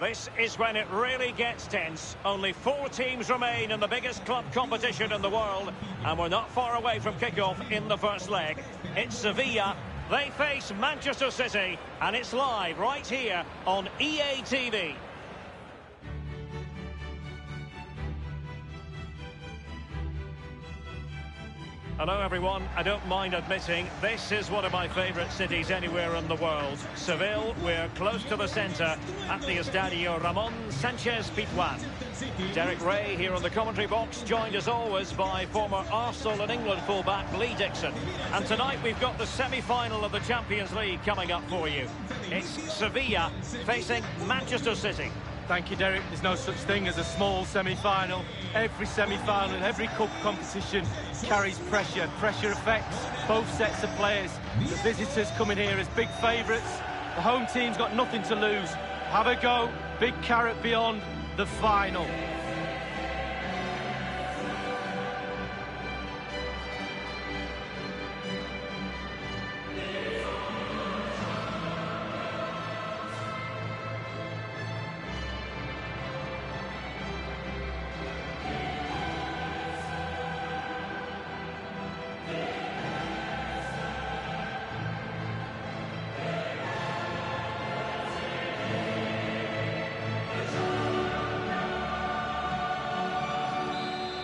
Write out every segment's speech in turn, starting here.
This is when it really gets tense. Only 4 teams remain in the biggest club competition in the world, and we're not far away from kickoff in the first leg. It's Sevilla. They face Manchester City, and it's live right here on EA TV. Hello everyone, I don't mind admitting this is one of my favourite cities anywhere in the world. Seville, we're close to the centre at the Estadio Ramon Sanchez Pizjuan. Derek Ray here on the commentary box, joined as always by former Arsenal and England fullback Lee Dixon. And tonight we've got the semi-final of the Champions League coming up for you. It's Sevilla facing Manchester City. Thank you, Derek. There's no such thing as a small semi-final. Every semi-final and every cup competition carries pressure. Pressure affects both sets of players. The visitors come in here as big favourites. The home team's got nothing to lose. Have a go. Big carrot beyond the final.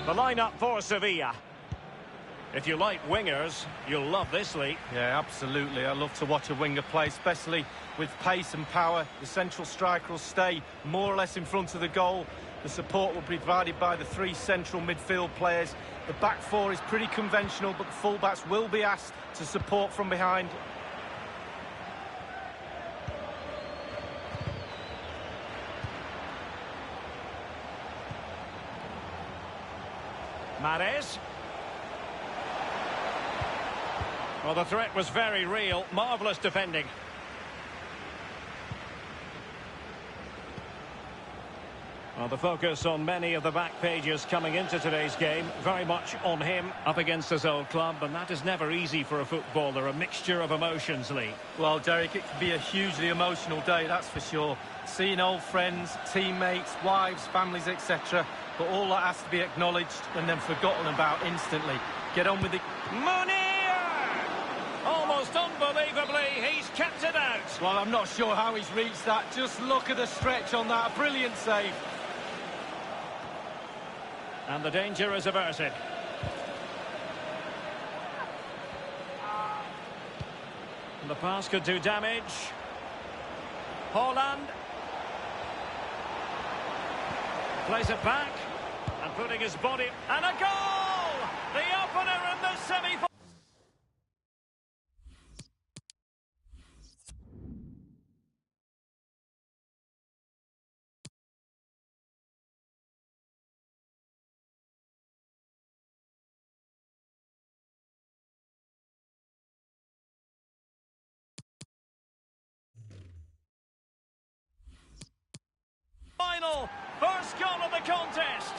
The lineup for Sevilla. If you like wingers, you'll love this, Lee. Yeah, absolutely. I love to watch a winger play, especially with pace and power. The central striker will stay more or less in front of the goal. The support will be provided by the 3 central midfield players. The back 4 is pretty conventional, but the fullbacks will be asked to support from behind. Mahrez. Well, the threat was very real. Marvellous defending. Well, the focus on many of the back pages coming into today's game, very much on him up against his old club, and that is never easy for a footballer, a mixture of emotions, Lee. Well, Derek, it can be a hugely emotional day, that's for sure. Seeing old friends, teammates, wives, families, etc. But all that has to be acknowledged and then forgotten about instantly. Get on with it. Munir! Almost unbelievably, he's kept it out. Well, I'm not sure how he's reached that. Just look at the stretch on that. Brilliant save. And the danger is averted. And the pass could do damage. Haaland. Plays it back. And putting his body... And a goal! The opener in the semi-final. First goal of the contest.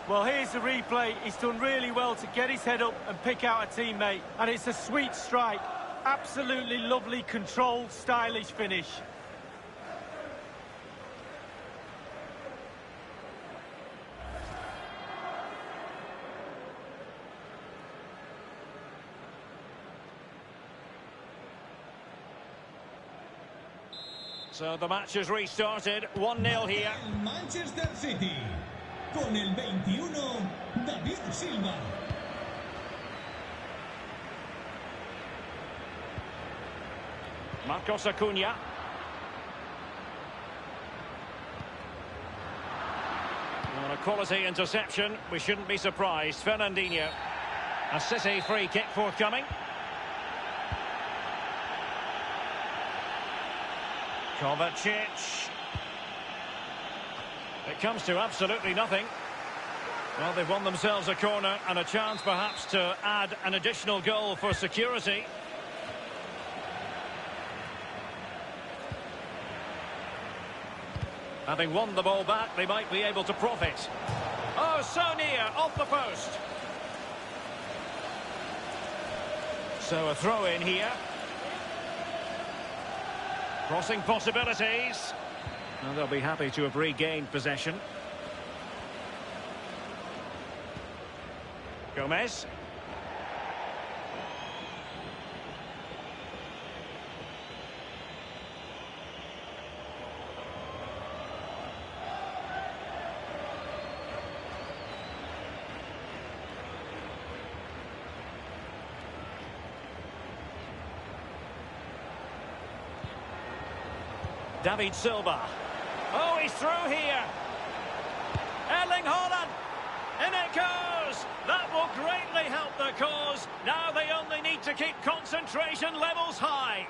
Well, here's the replay. He's done really well to get his head up and pick out a teammate. And it's a sweet strike. Absolutely lovely, controlled, stylish finish. So the match has restarted, 1-0 here. Manchester City, con el 21, David Silva. Marcos Acuna. On a quality interception, we shouldn't be surprised. Fernandinho. A City free kick forthcoming. Kovacic. It comes to absolutely nothing. Well, they've won themselves a corner and a chance perhaps to add an additional goal for security. Having won the ball back, they might be able to profit. Oh, so near, off the post. So a throw in here. Crossing possibilities. And they'll be happy to have regained possession. Gomez. David Silva. Oh, he's through here. Erling Haaland. In it goes. That will greatly help the cause. Now they only need to keep concentration levels high.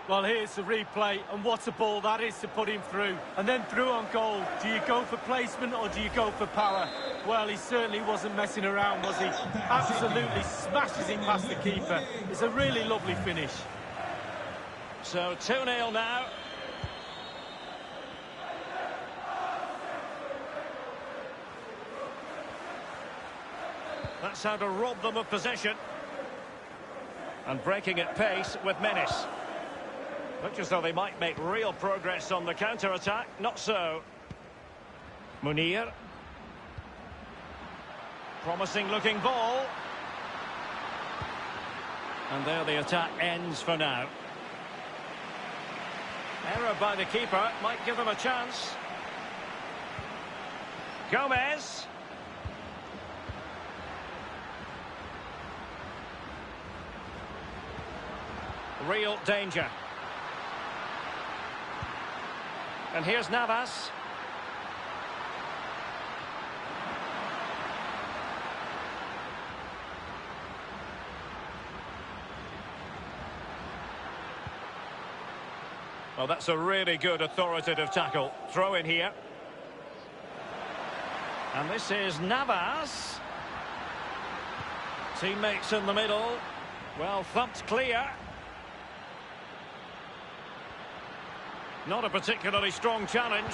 Well, here's the replay, and what a ball that is to put him through. And then through on goal. Do you go for placement or do you go for power? Well, he certainly wasn't messing around, was he? Absolutely smashes it past the keeper. It's a really lovely finish. So 2-0 now. That's how to rob them of possession. And breaking at pace with menace. Looks as though they might make real progress on the counter-attack. Not so. Munir. Promising looking ball. And there the attack ends for now. Error by the keeper might give them a chance. Gomez. Real danger. And here's Navas. Well, that's a really good authoritative tackle. Throw in here. And this is Navas. Teammates in the middle. Well, thumped clear. Not a particularly strong challenge.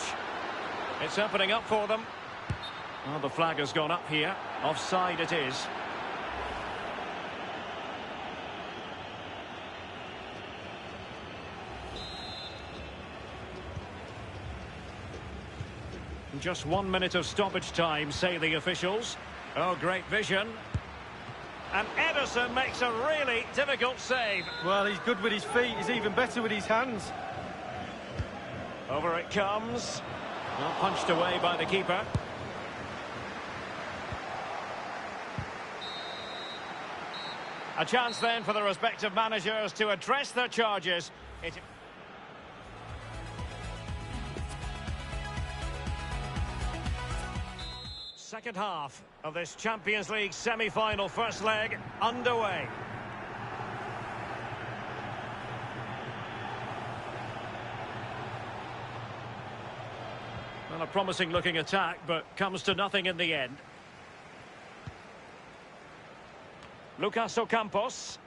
It's opening up for them. Well, the flag has gone up here. Offside it is. Just 1 minute of stoppage time, say the officials. Oh, great vision. And Ederson makes a really difficult save. Well, he's good with his feet. He's even better with his hands. Over it comes. Well, punched away by the keeper. A chance then for the respective managers to address their charges. Second half of this Champions League semi-final first leg underway. Well, a promising looking attack, but comes to nothing in the end. Lucas Ocampos.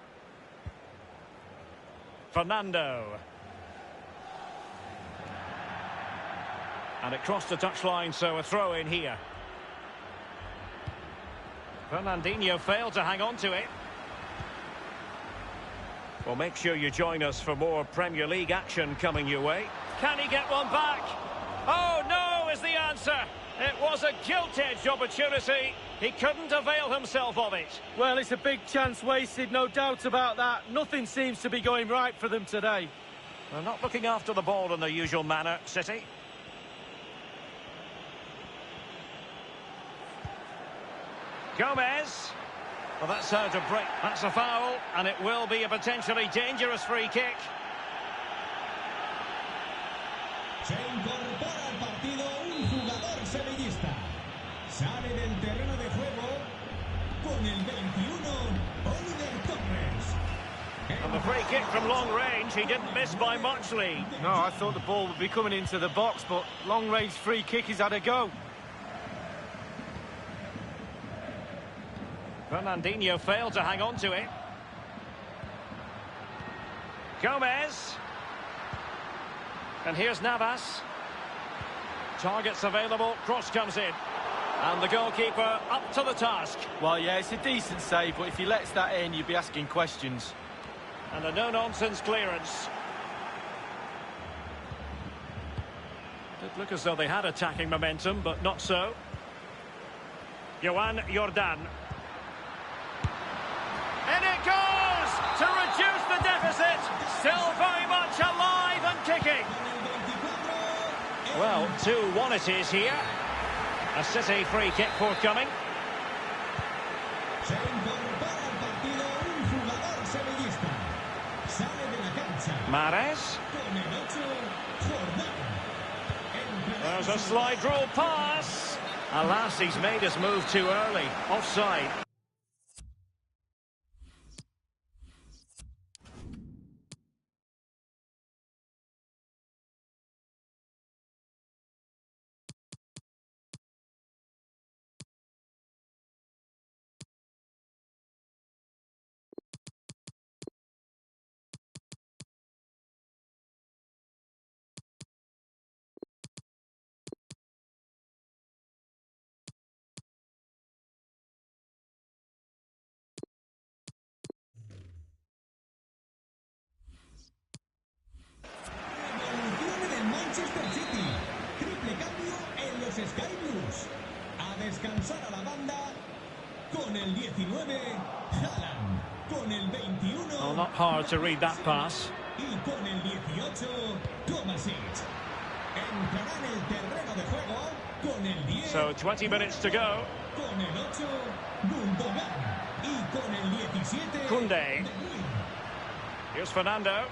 Fernando. And it crossed the touchline, so a throw in here. Fernandinho failed to hang on to it. Well, make sure you join us for more Premier League action coming your way. Can he get one back? Oh, no, is the answer. It was a gilt-edged opportunity. He couldn't avail himself of it. Well, it's a big chance wasted, no doubt about that. Nothing seems to be going right for them today. They're not looking after the ball in the usual manner, City. Gomez. Well, that's how to break. That's a foul, and it will be a potentially dangerous free kick. Se incorpora al partido un jugador sevillista. Sale del terreno de juego con el 21, Oliver Torres. And the free kick from long range, he didn't miss by much, Lee. No, I thought the ball would be coming into the box, but long-range free kick, he's had a go. Fernandinho failed to hang on to it. Gomez. And here's Navas. Targets available, cross comes in. And the goalkeeper up to the task. Well, yeah, it's a decent save, but if he lets that in, you'd be asking questions. And a no-nonsense clearance. Did look as though they had attacking momentum, but not so. Johan Jordan. And it goes to reduce the deficit. Still very much alive and kicking. Well, 2-1 it is here. A City free kick forthcoming. Se incorpora al partido un jugador sevillista. Sale de la cancha. Mahrez. Con el 8, Jordán. There's a slide rule pass. Alas, he's made his move too early. Offside. Manchester City. Triple cambio en los Sky Blues. A descansar a la banda con el 19, Haaland. Con el 21, Well, not hard to read that pass. y con el 18, Kovacic. Entrará en el terreno de juego con el 10. So 20 minutes to go. Con el 8, Gundogan. Y con el 17, Koundé. De Bruyne. Here's Fernando.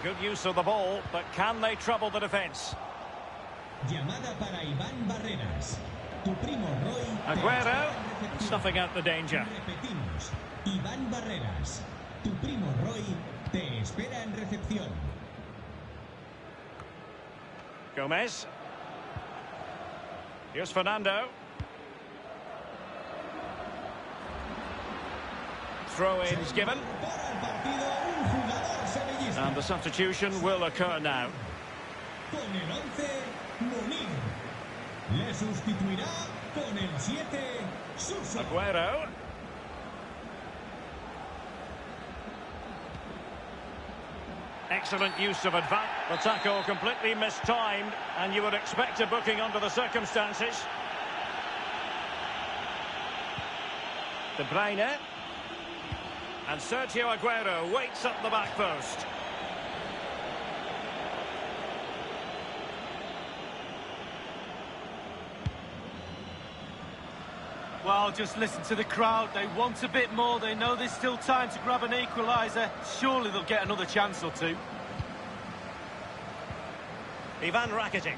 Good use of the ball, but can they trouble the defence? Llamada para Iván Barreras. Tu primo Roy. te Aguero, espera en recepción. snuffing out the danger. Repetimos. Iván Barreras. Tu primo Roy te espera en recepción. Gomez. Here's Fernando. Throw-ins given. Para el partido un jugador sevillista. And the substitution will occur now. Con el 11, Munir. Le sustituirá con el 7, Suso. Aguero. Excellent use of advance. The tackle completely mistimed, and you would expect a booking under the circumstances. De Bruyne. And Sergio Aguero waits at the back post. Well, just listen to the crowd. They want a bit more. They know there's still time to grab an equaliser. Surely they'll get another chance or two. Ivan Rakitic.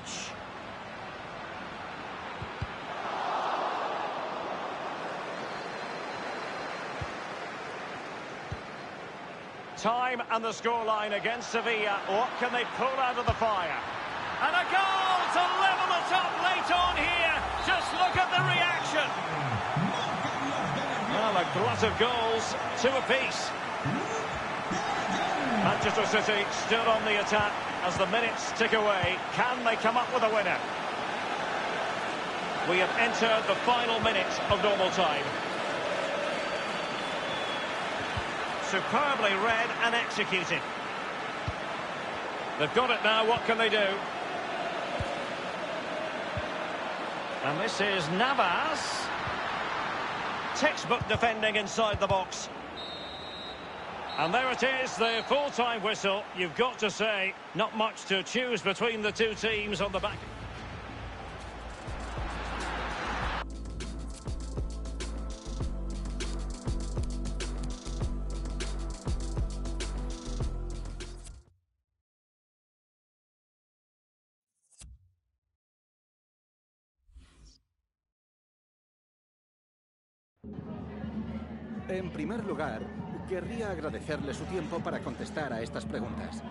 Time and the scoreline against Sevilla. What can they pull out of the fire? And a goal to level it up late on here. Just look at the reaction. Well, a glut of goals, 2 apiece. Manchester City still on the attack as the minutes tick away. Can they come up with a winner? We have entered the final minutes of normal time. Superbly read and executed. They've got it now, what can they do? And this is Navas. Textbook defending inside the box. And there it is, the full-time whistle. You've got to say, not much to choose between the two teams on the back. En primer lugar, querría agradecerle su tiempo para contestar a estas preguntas.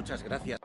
Muchas gracias.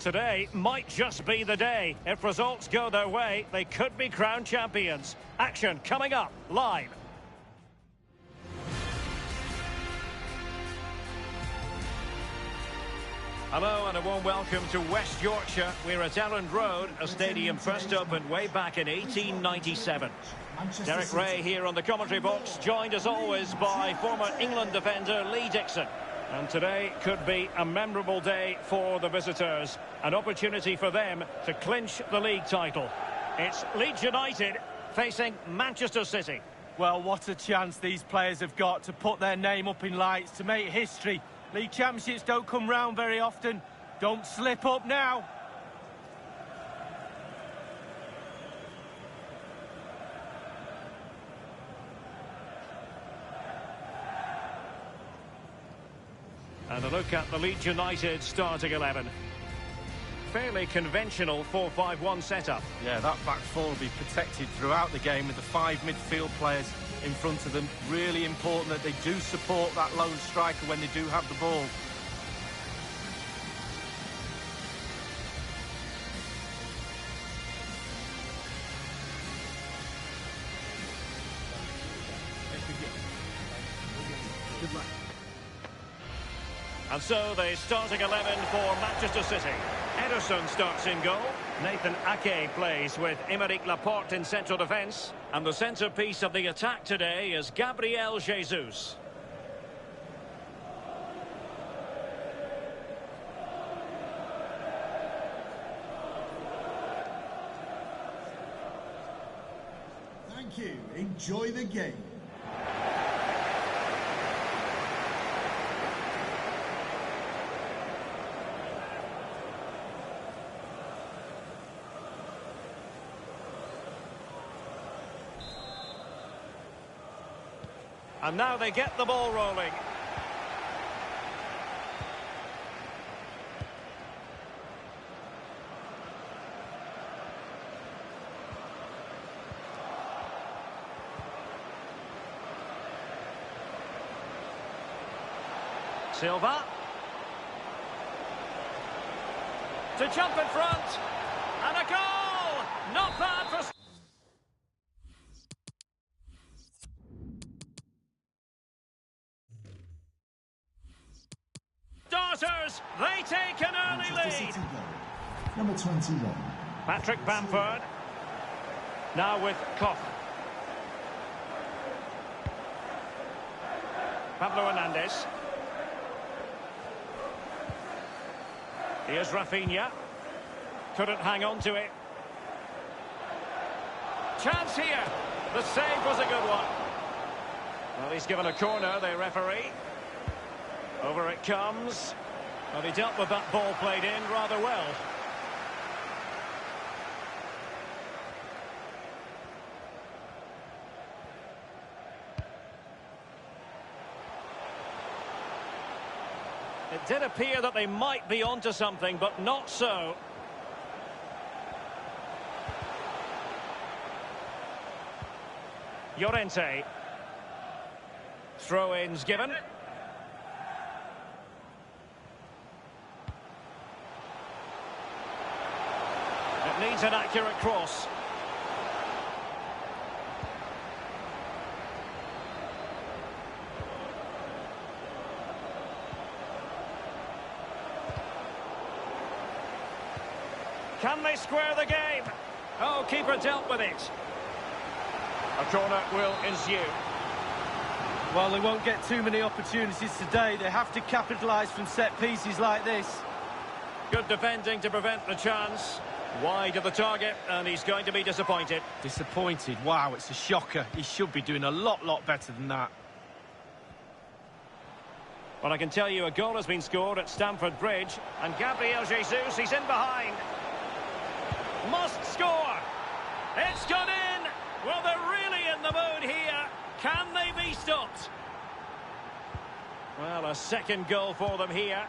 Today might just be the day. If results go their way, they could be crowned champions. Action coming up live. Hello and a warm welcome to West Yorkshire. We're at Elland Road, a stadium first opened way back in 1897. Derek Ray here on the commentary box, joined as always by former England defender Lee Dixon. And today could be a memorable day for the visitors. An opportunity for them to clinch the league title. It's Leeds United facing Manchester City. Well, what a chance these players have got to put their name up in lights, to make history. League championships don't come round very often. Don't slip up now. And a look at the Leeds United starting 11. Fairly conventional 4-5-1 setup. Yeah, that back four will be protected throughout the game with the 5 midfield players in front of them. Really important that they do support that lone striker when they do have the ball. Good luck. And so the starting 11 for Manchester City. Ederson starts in goal. Nathan Ake plays with Aymeric Laporte in central defence. And the centrepiece of the attack today is Gabriel Jesus. Thank you. Enjoy the game. And now they get the ball rolling. Silva. To jump in front. And a goal! Not bad for... Starters, they take an early lead. number 21. Patrick Bamford. Now with Koch. Pablo Hernandez. Here's Rafinha. Couldn't hang on to it. Chance here. The save was a good one. Well, he's given a corner, the referee. Over it comes. Well, he dealt with that ball played in rather well. It did appear that they might be onto something, but not so. Llorente. Throw-ins given. It needs an accurate cross. Can they square the game? Oh, keeper dealt with it. A corner will ensue. Well, they won't get too many opportunities today. They have to capitalise from set pieces like this. Good defending to prevent the chance. Wide of the target, and he's going to be disappointed. Disappointed? Wow, it's a shocker. He should be doing a lot better than that. Well, I can tell you a goal has been scored at Stamford Bridge, and Gabriel Jesus, he's in behind. Must score. It's gone in. Well, they're really in the mood here. Can they be stopped? Well, a second goal for them here.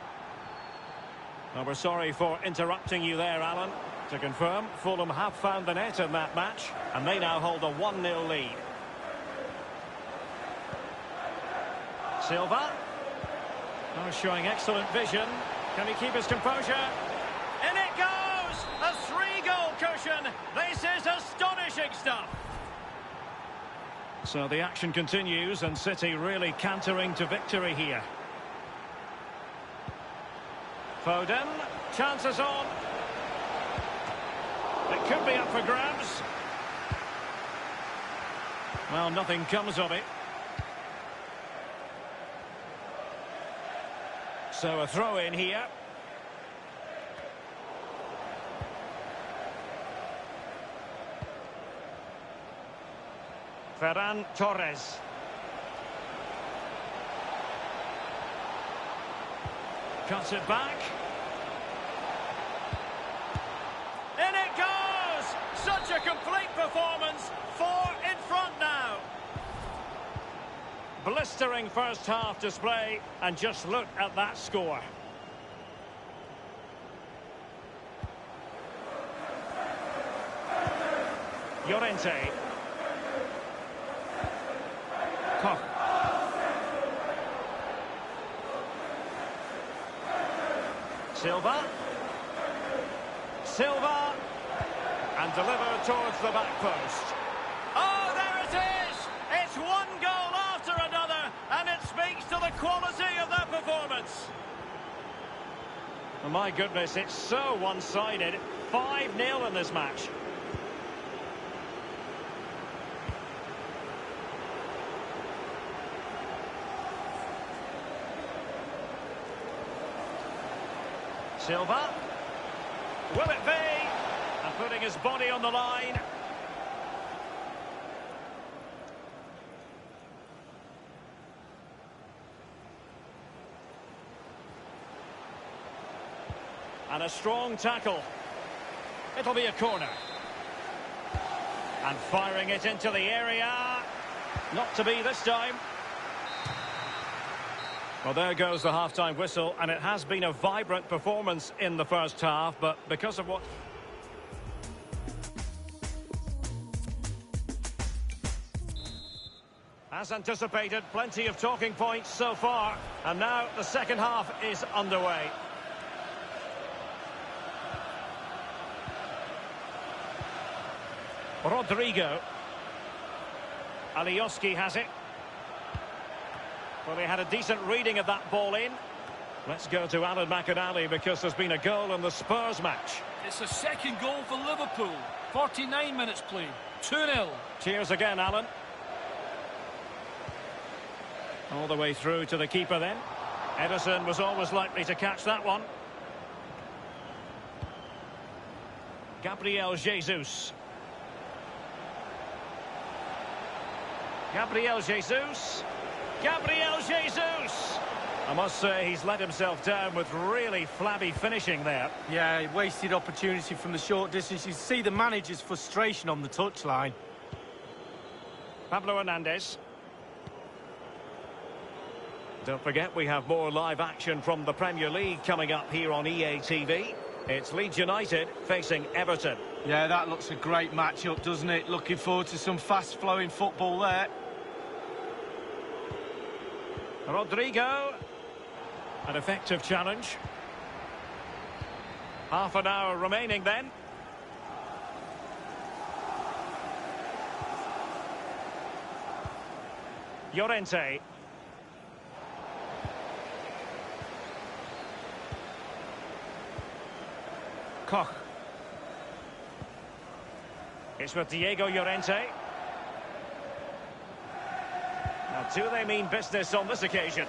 Well, we're sorry for interrupting you there, Alan. To confirm, Fulham have found the net in that match, and they now hold a 1-0 lead. Silva. Oh, showing excellent vision. Can he keep his composure? In it goes! A 3-goal cushion. This is astonishing stuff. So the action continues, and City really cantering to victory here. Foden, chances on. It could be up for grabs. Well, nothing comes of it. So a throw in here. Ferran Torres. Cuts it back. In it goes! Such a complete performance. 4 in front now. Blistering first half display, and just look at that score. Llorente. Koch. Silva. Silva. And delivered towards the back post. Oh, there it is! It's one goal after another, and it speaks to the quality of that performance. Oh, my goodness, it's so one-sided. 5-0 in this match. Silva. Will it be? And putting his body on the line. And a strong tackle. It'll be a corner. And firing it into the area. Not to be this time. Well, there goes the half-time whistle, and it has been a vibrant performance in the first half, but because of what... As anticipated, plenty of talking points so far, and now the second half is underway. Rodrigo. Alioski has it. Well, they had a decent reading of that ball in. Let's go to Alan McInally because there's been a goal in the Spurs match. It's a second goal for Liverpool. 49 minutes played. 2-0. Cheers again, Alan. All the way through to the keeper then. Ederson was always likely to catch that one. Gabriel Jesus. Gabriel Jesus. Gabriel Jesus! I must say he's let himself down with really flabby finishing there. Yeah, wasted opportunity from the short distance. You see the manager's frustration on the touchline. Pablo Hernandez. Don't forget we have more live action from the Premier League coming up here on EA TV. It's Leeds United facing Everton. Yeah, that looks a great matchup, doesn't it? Looking forward to some fast-flowing football there. Rodrigo. An effective challenge. Half an hour remaining then. Llorente. Koch. It's with Diego Llorente. Now, do they mean business on this occasion?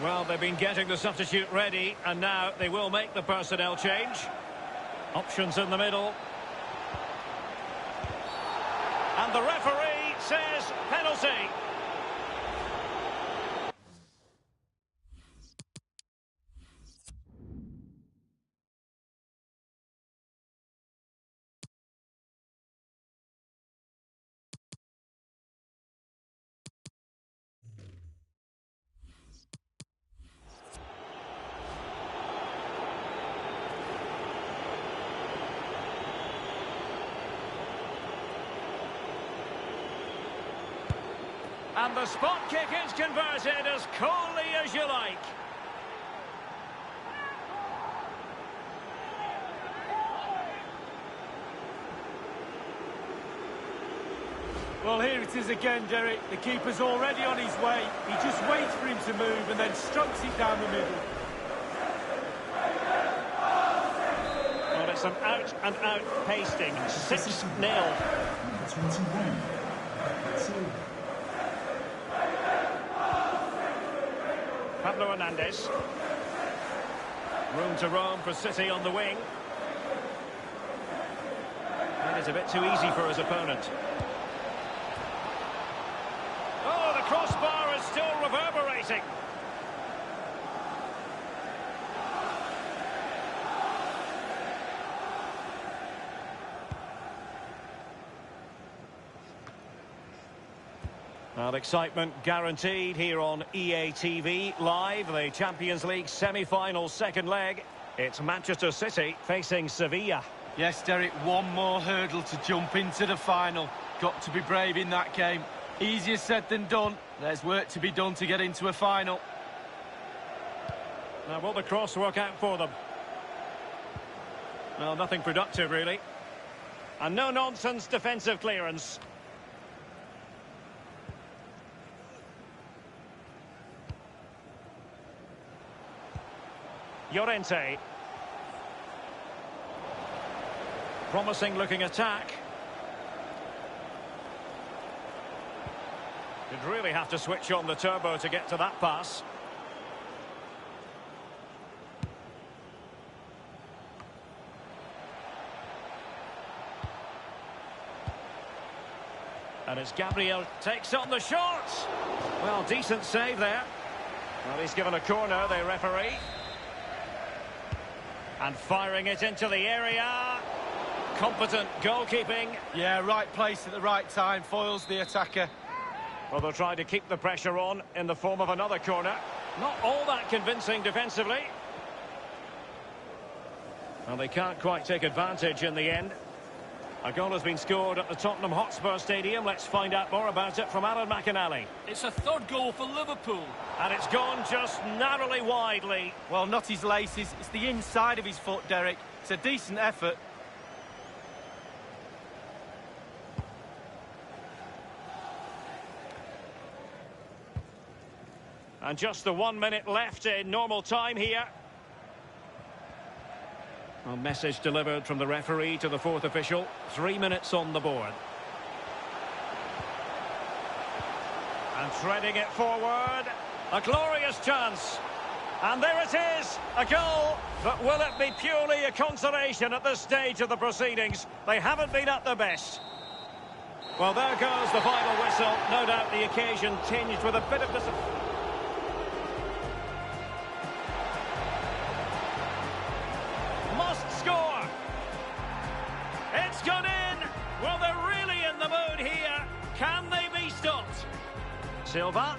Well, they've been getting the substitute ready, and now they will make the personnel change. Options in the middle. And the referee says penalty. And the spot kick is converted as coolly as you like. Well, here it is again, Derek. The keeper's already on his way. He just waits for him to move and then strokes it down the middle. Well, it's an out-and-out pasting. 6-0. Pablo Hernandez. Room to roam for City on the wing. That is a bit too easy for his opponent. Oh, the crossbar is still reverberating. Well, excitement guaranteed here on EA TV Live, the Champions League semi-final second leg. It's Manchester City facing Sevilla. Yes, Derek, one more hurdle to jump into the final. Got to be brave in that game. Easier said than done. There's work to be done to get into a final. Now, will the cross work out for them? Well, nothing productive, really. And no-nonsense defensive clearance. Llorente. Promising looking attack. You'd really have to switch on the turbo to get to that pass. And it's Gabriel takes on the shot. Well, decent save there. Well, he's given a corner, the referee. And firing it into the area. Competent goalkeeping. Yeah, right place at the right time. Foils the attacker. Well, they'll try to keep the pressure on in the form of another corner. Not all that convincing defensively. Well, they can't quite take advantage in the end. A goal has been scored at the Tottenham Hotspur Stadium. Let's find out more about it from Alan McInally. It's a third goal for Liverpool. And it's gone just narrowly widely. Well, not his laces. It's the inside of his foot, Derek. It's a decent effort. And just the 1 minute left in normal time here. A message delivered from the referee to the fourth official. 3 minutes on the board. And threading it forward. A glorious chance. And there it is, a goal. But will it be purely a consolation at this stage of the proceedings? They haven't been at their best. Well, there goes the final whistle. No doubt the occasion tinged with a bit of disappointment. Must score. It's gone in. Well, they're really in the mood here. Can they be stopped? Silva.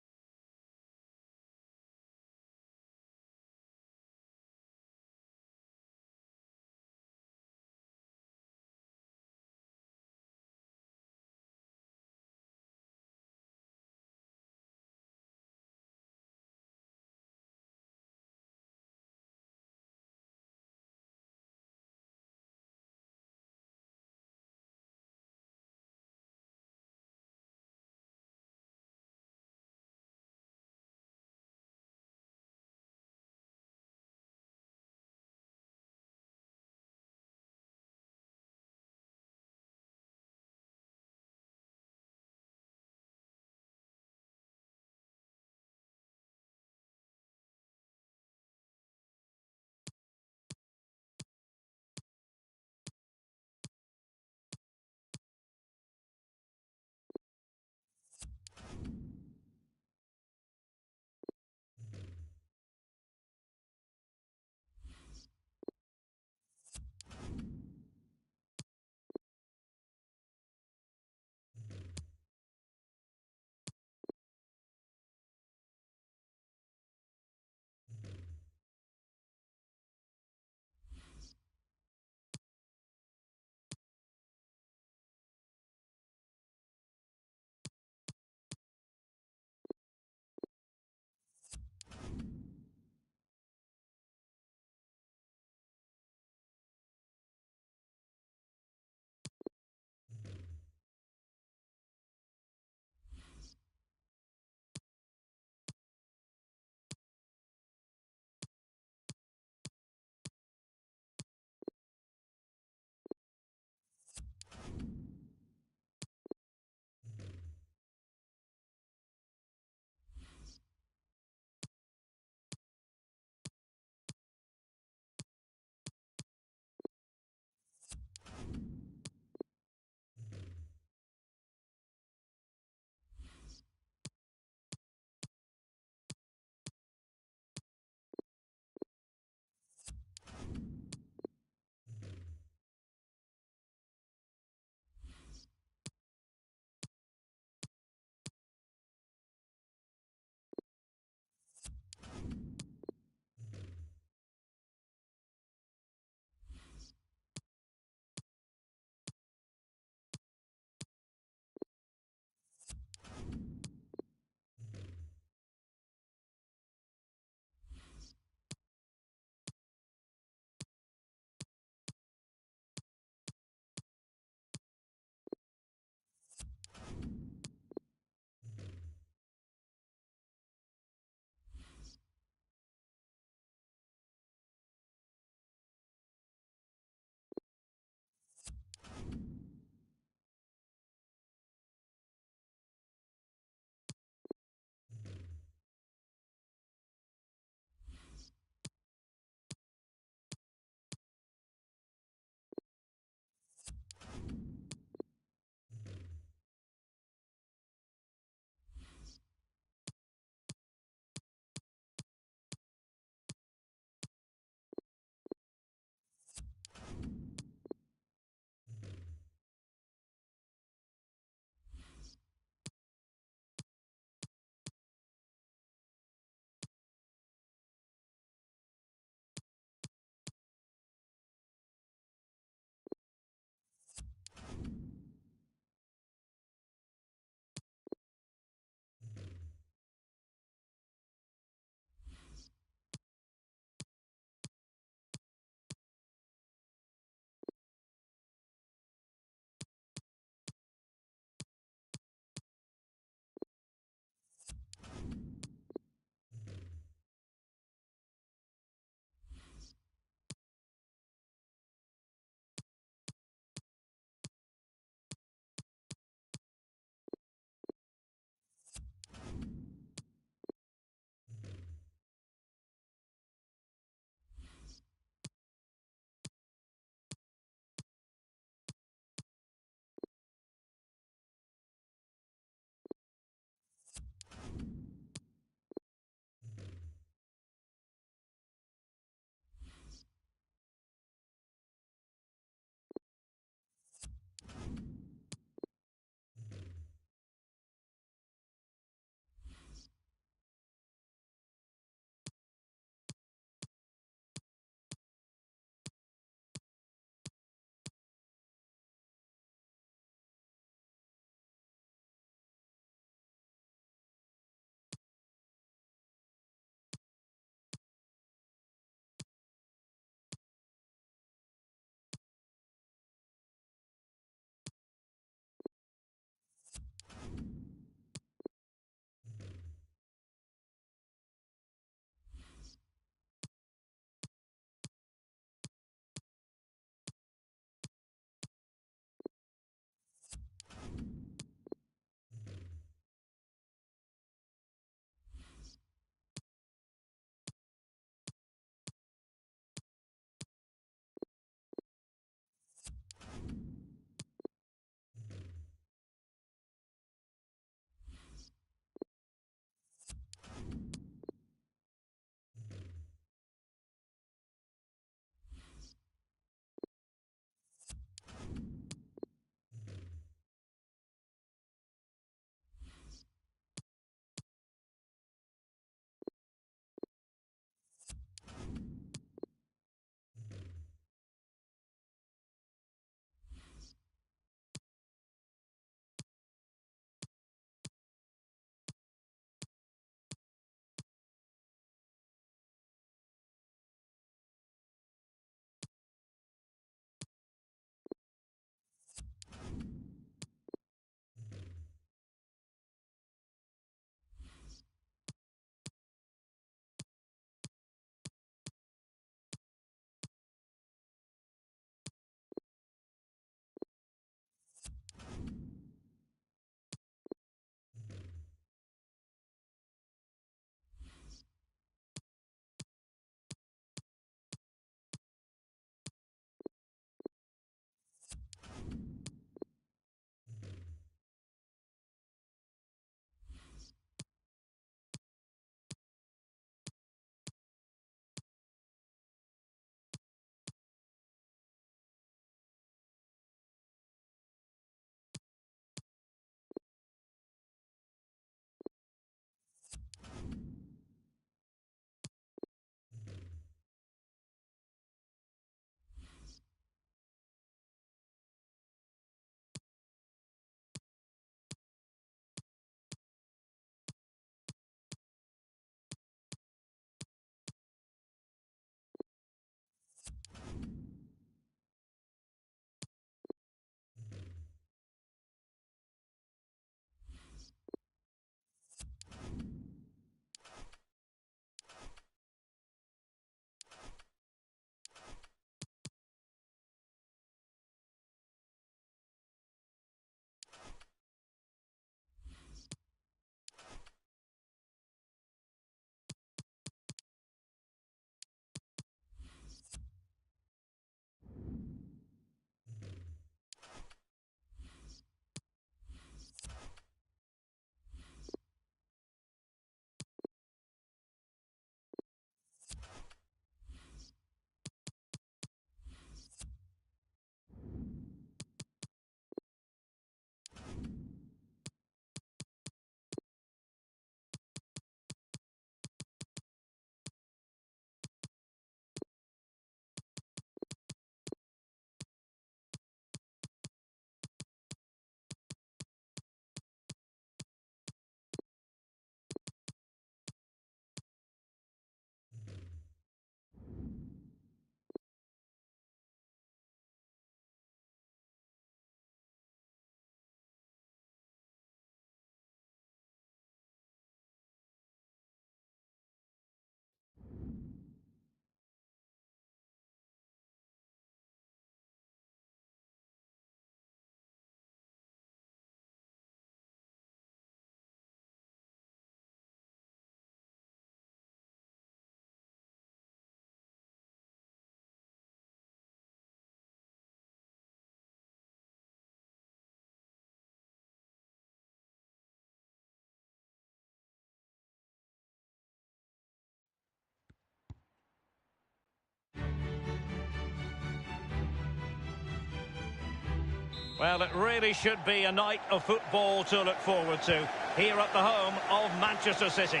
Well, it really should be a night of football to look forward to here at the home of Manchester City.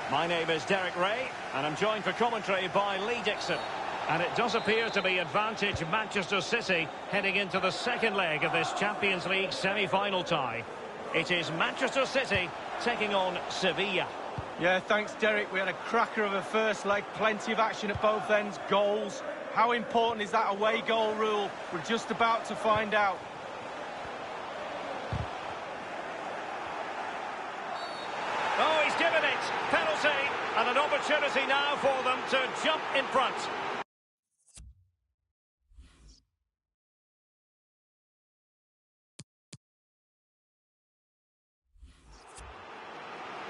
My name is Derek Ray, and I'm joined for commentary by Lee Dixon. And it does appear to be advantage Manchester City heading into the second leg of this Champions League semi-final tie. It is Manchester City taking on Sevilla. Yeah, thanks, Derek. We had a cracker of a first leg, plenty of action at both ends, goals. How important is that away goal rule? We're just about to find out. Oh, he's given it. Penalty, and an opportunity now for them to jump in front.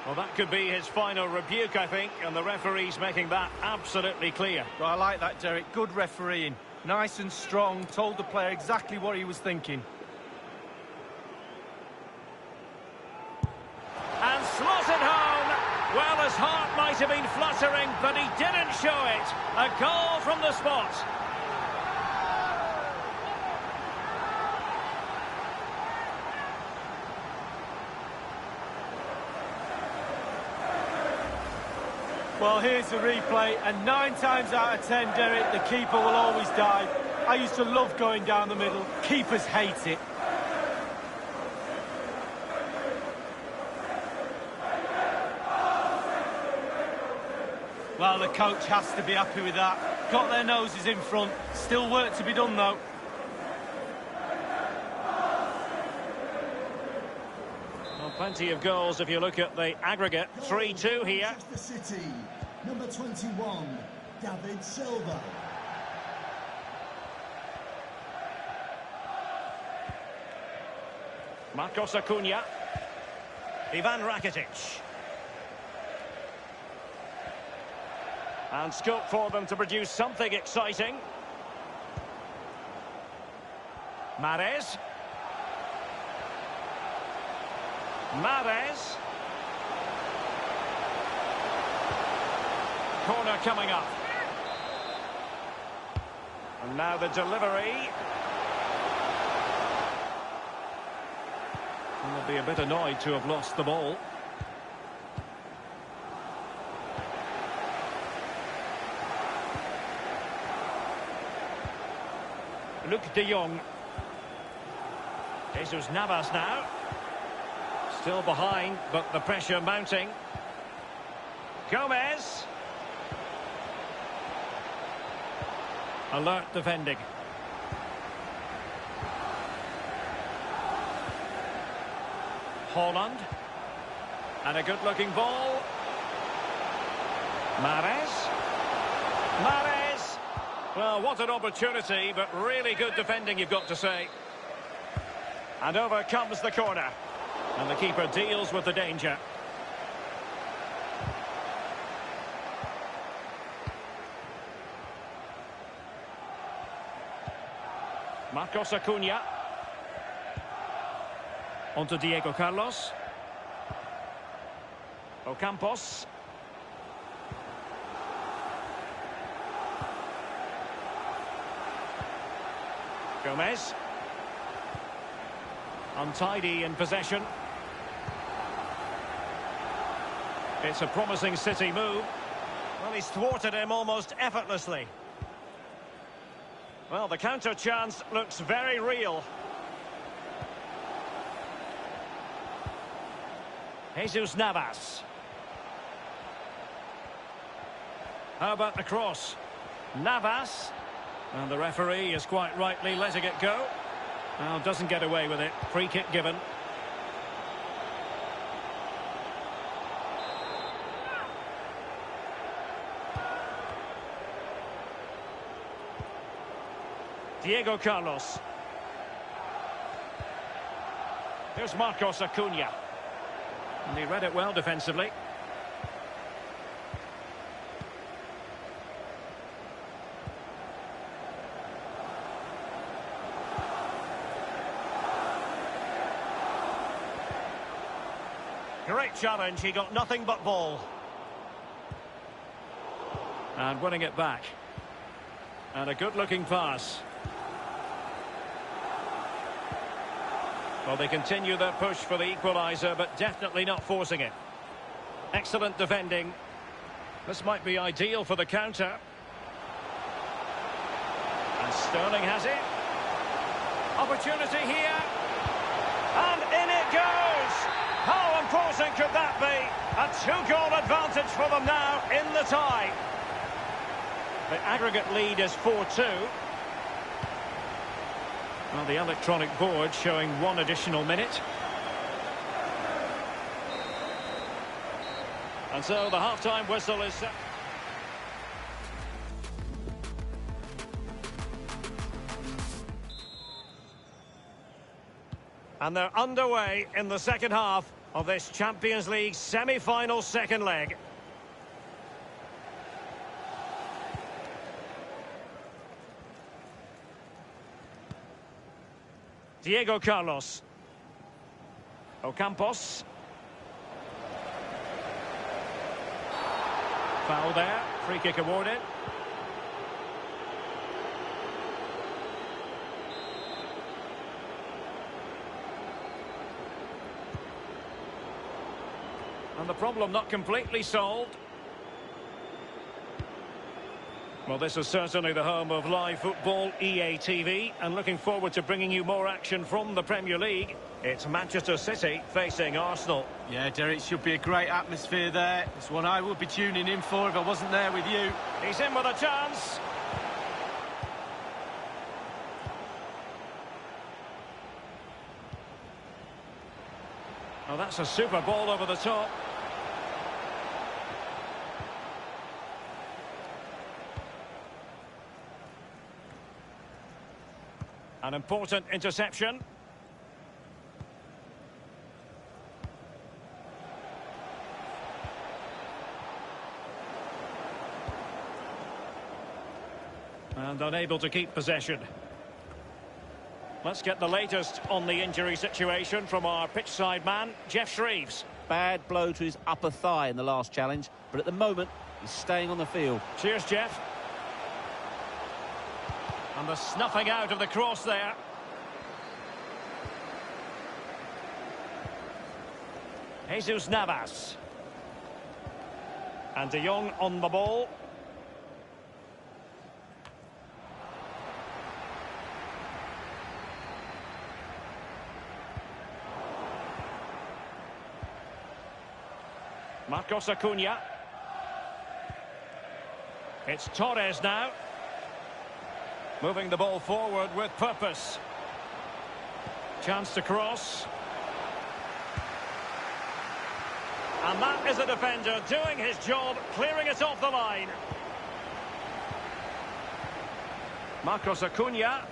Well, that could be his final rebuke, I think, and the referee's making that absolutely clear. Well, I like that, Derek. Good refereeing. Nice and strong, told the player exactly what he was thinking. And slots it home. Well, his heart might have been fluttering, but he didn't show it. A goal from the spot. Well, here's the replay, and 9 times out of 10, Derek, the keeper will always dive. I used to love going down the middle. Keepers hate it. Well, the coach has to be happy with that. Got their noses in front. Still work to be done, though. Well, plenty of goals if you look at the aggregate. 3-2 here. Manchester City, number 21, David Silva. Marcos Acuna. Ivan Rakitic. And scope for them to produce something exciting. Mahrez. Mahrez. Corner coming up. And now the delivery. And they'll be a bit annoyed to have lost the ball. Luc de Jong. Jesus Navas now. Still behind, but the pressure mounting. Gomez. Alert defending. Holland. And a good-looking ball. Mahrez. Mahrez. Well, what an opportunity, but really good defending, you've got to say. And over comes the corner. And the keeper deals with the danger. Marcos Acuna. On to Diego Carlos. Ocampos. Gomez. Untidy in possession. It's a promising City move. Well, he's thwarted him almost effortlessly. Well, the counter chance looks very real. Jesus Navas. How about the cross? Navas. And the referee is quite rightly letting it go. Well, doesn't get away with it. Free kick given. Diego Carlos. Here's Marcos Acuna. And he read it well defensively. Great challenge, he got nothing but ball. And winning it back. And a good-looking pass. Well, they continue their push for the equaliser, but definitely not forcing it. Excellent defending. This might be ideal for the counter. And Sterling has it. Opportunity here. And in it goes! How important could that be? A two-goal advantage for them now in the tie. The aggregate lead is 4-2. Well, the electronic board showing 1 additional minute. And so the half-time whistle is set. And they're underway in the second half of this Champions League semi-final second leg. Diego Carlos. Ocampos. Foul there. Free kick awarded. And the problem not completely solved. Well, this is certainly the home of live football, EA TV, and looking forward to bringing you more action from the Premier League. It's Manchester City facing Arsenal. Yeah, Derek, should be a great atmosphere there. It's one I would be tuning in for if I wasn't there with you. He's in with a chance. Oh, that's a super ball over the top. An important interception. And unable to keep possession. Let's get the latest on the injury situation from our pitchside man, Jeff Shreeves. Bad blow to his upper thigh in the last challenge, but at the moment, he's staying on the field. Cheers, Jeff. And the snuffing out of the cross there. Jesus Navas. And De Jong on the ball. Marcos Acuna. It's Torres now. Moving the ball forward with purpose. Chance to cross. And that is a defender doing his job, clearing it off the line. Marcos Acuna.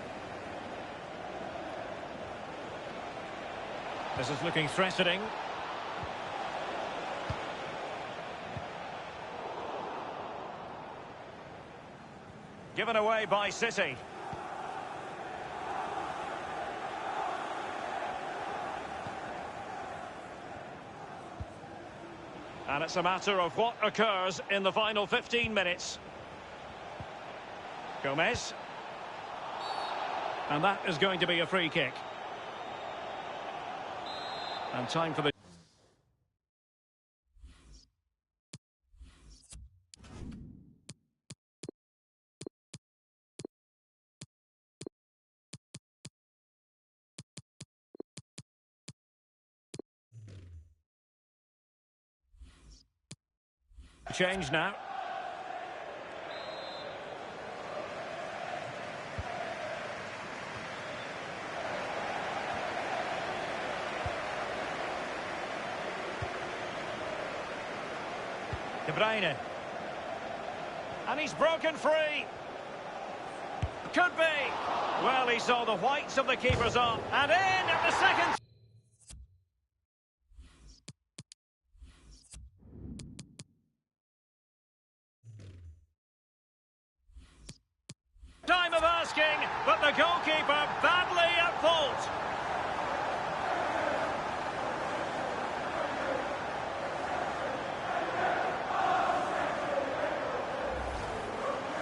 This is looking threatening. Given away by City. And it's a matter of what occurs in the final 15 minutes. Gomez. And that is going to be a free kick. And time for the... Change now. De Bruyne. And he's broken free. Could be. Well, he saw the whites of the keepers up. And in at the second. Time of asking, but the goalkeeper badly at fault.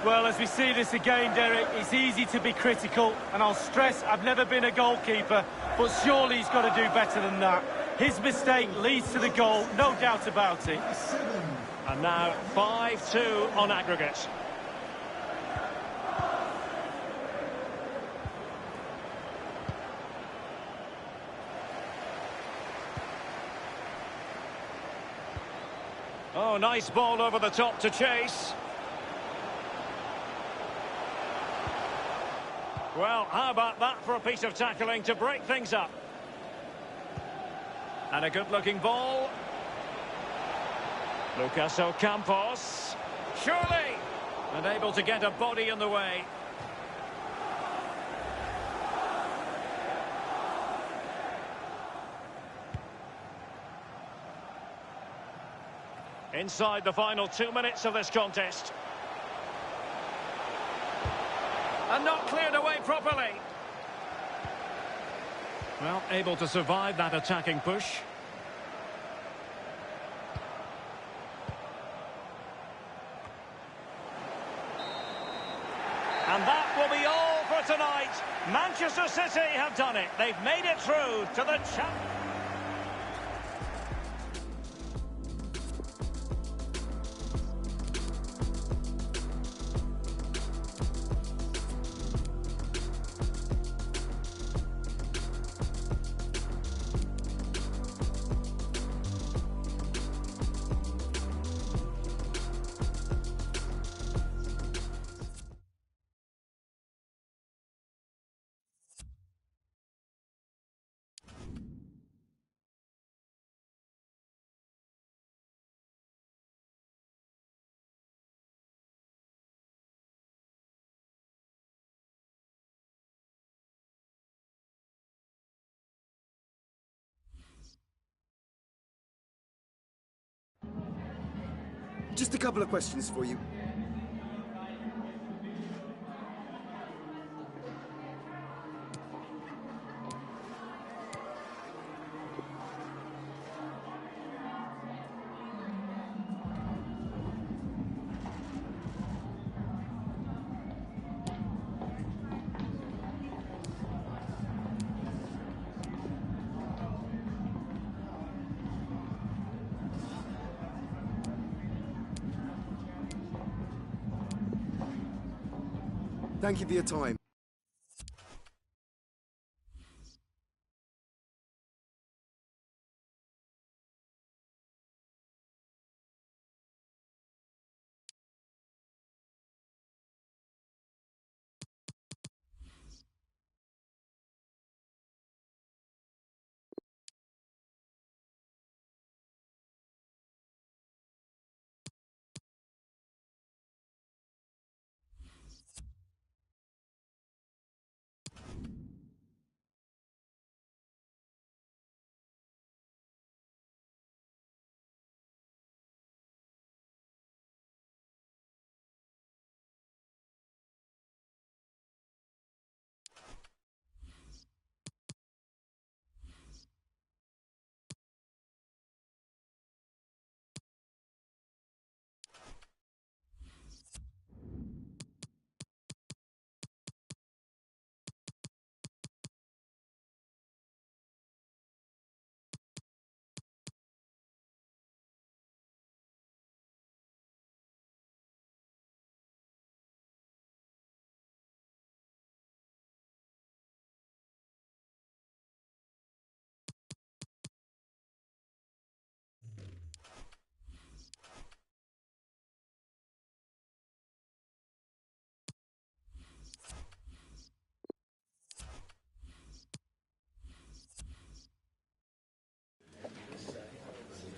Well, as we see this again, Derek, it's easy to be critical, and I'll stress I've never been a goalkeeper, but surely he's got to do better than that. His mistake leads to the goal, no doubt about it. And now 5-2 on aggregate. Oh, nice ball over the top to chase. Well, how about that for a piece of tackling to break things up? And a good-looking ball. Lucas Ocampos. Surely! And able to get a body in the way. Inside the final 2 minutes of this contest. And not cleared away properly. Well, able to survive that attacking push. And that will be all for tonight. Manchester City have done it. They've made it through to the champions. Just a couple of questions for you. Thank you for your time.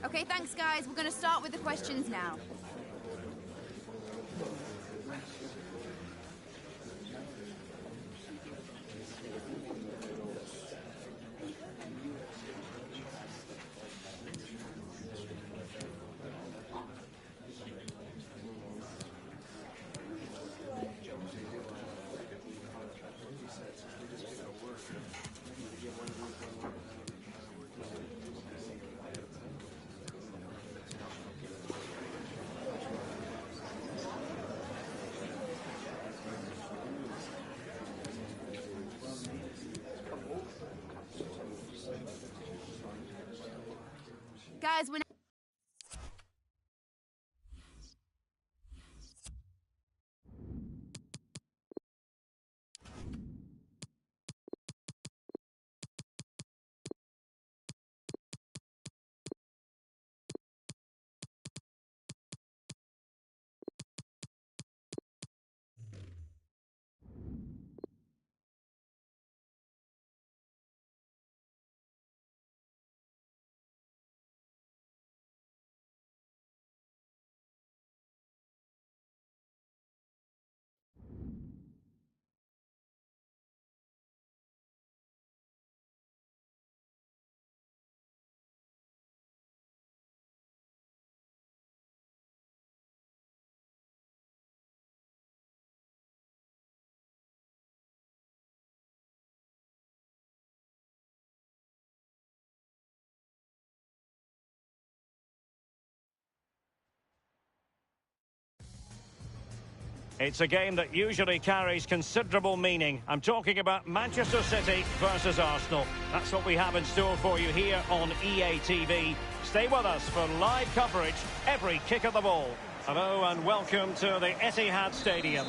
Okay, thanks, guys. We're going to start with the questions now. Guys, we're It's a game that usually carries considerable meaning. I'm talking about Manchester City versus Arsenal. That's what we have in store for you here on EA TV. Stay with us for live coverage every kick of the ball. Hello and welcome to the Etihad Stadium.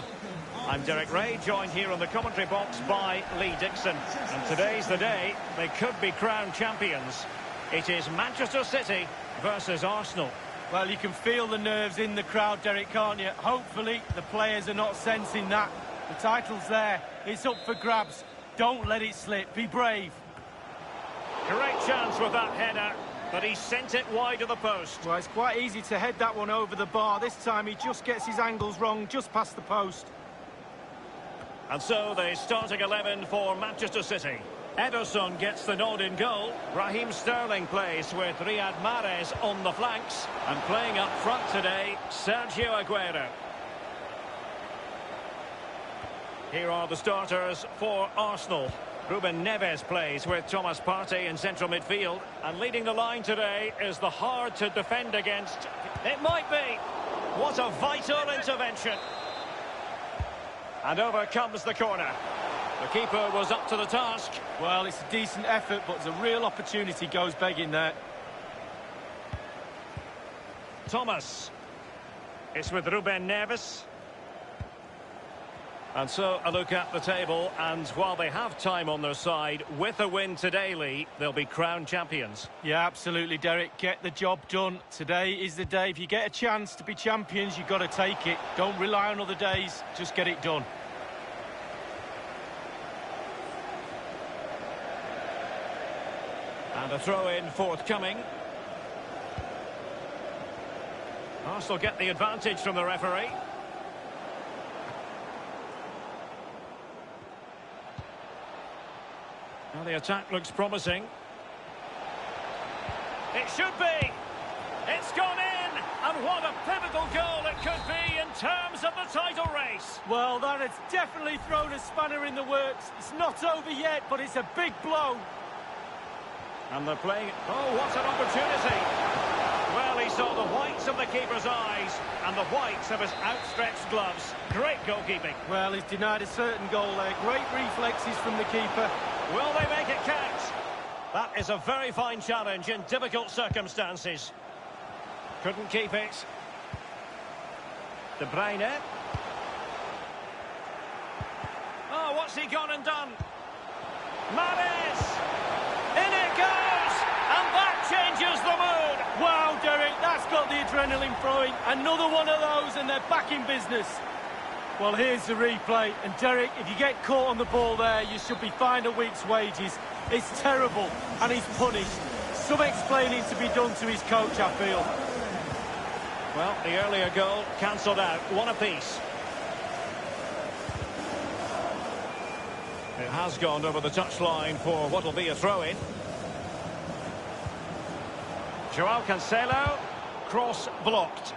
I'm Derek Ray, joined here on the commentary box by Lee Dixon. And today's the day they could be crowned champions. It is Manchester City versus Arsenal. Well, you can feel the nerves in the crowd, Derek, can't you? Hopefully, the players are not sensing that. The title's there. It's up for grabs. Don't let it slip. Be brave. Great chance with that header, but he sent it wide of the post. Well, it's quite easy to head that one over the bar. This time, he just gets his angles wrong, just past the post. And so, the starting 11 for Manchester City. Ederson gets the nod in goal. Raheem Sterling plays with Riyad Mahrez on the flanks. And playing up front today, Sergio Aguero. Here are the starters for Arsenal. Ruben Neves plays with Thomas Partey in central midfield. And leading the line today is the hard to defend against. It might be. What a vital intervention. And over comes the corner. The keeper was up to the task. Well, it's a decent effort, but a real opportunity goes begging there. Thomas. It's with Ruben Neves. And so a look at the table, and while they have time on their side, with a win today, Lee, they'll be crowned champions. Yeah, absolutely, Derek. Get the job done. Today is the day. If you get a chance to be champions, you've got to take it. Don't rely on other days. Just get it done. And a throw-in forthcoming. Arsenal get the advantage from the referee. Now the attack looks promising. It should be. It's gone in. And what a pivotal goal it could be in terms of the title race. Well, that has definitely thrown a spanner in the works. It's not over yet, but it's a big blow. And they're playing... Oh, what an opportunity! Well, he saw the whites of the keeper's eyes and the whites of his outstretched gloves. Great goalkeeping. Well, he's denied a certain goal there. Great reflexes from the keeper. Will they make it count? That is a very fine challenge in difficult circumstances. Couldn't keep it. De Bruyne. Oh, what's he gone and done? Mahrez! In it goes! And that changes the mood! Wow, Derek, that's got the adrenaline flowing. Another one of those and they're back in business. Well, here's the replay. And Derek, if you get caught on the ball there, you should be fined a week's wages. It's terrible, and he's punished. Some explaining to be done to his coach, I feel. Well, the earlier goal cancelled out. One apiece. It has gone over the touchline for what will be a throw-in. Joao Cancelo, cross blocked.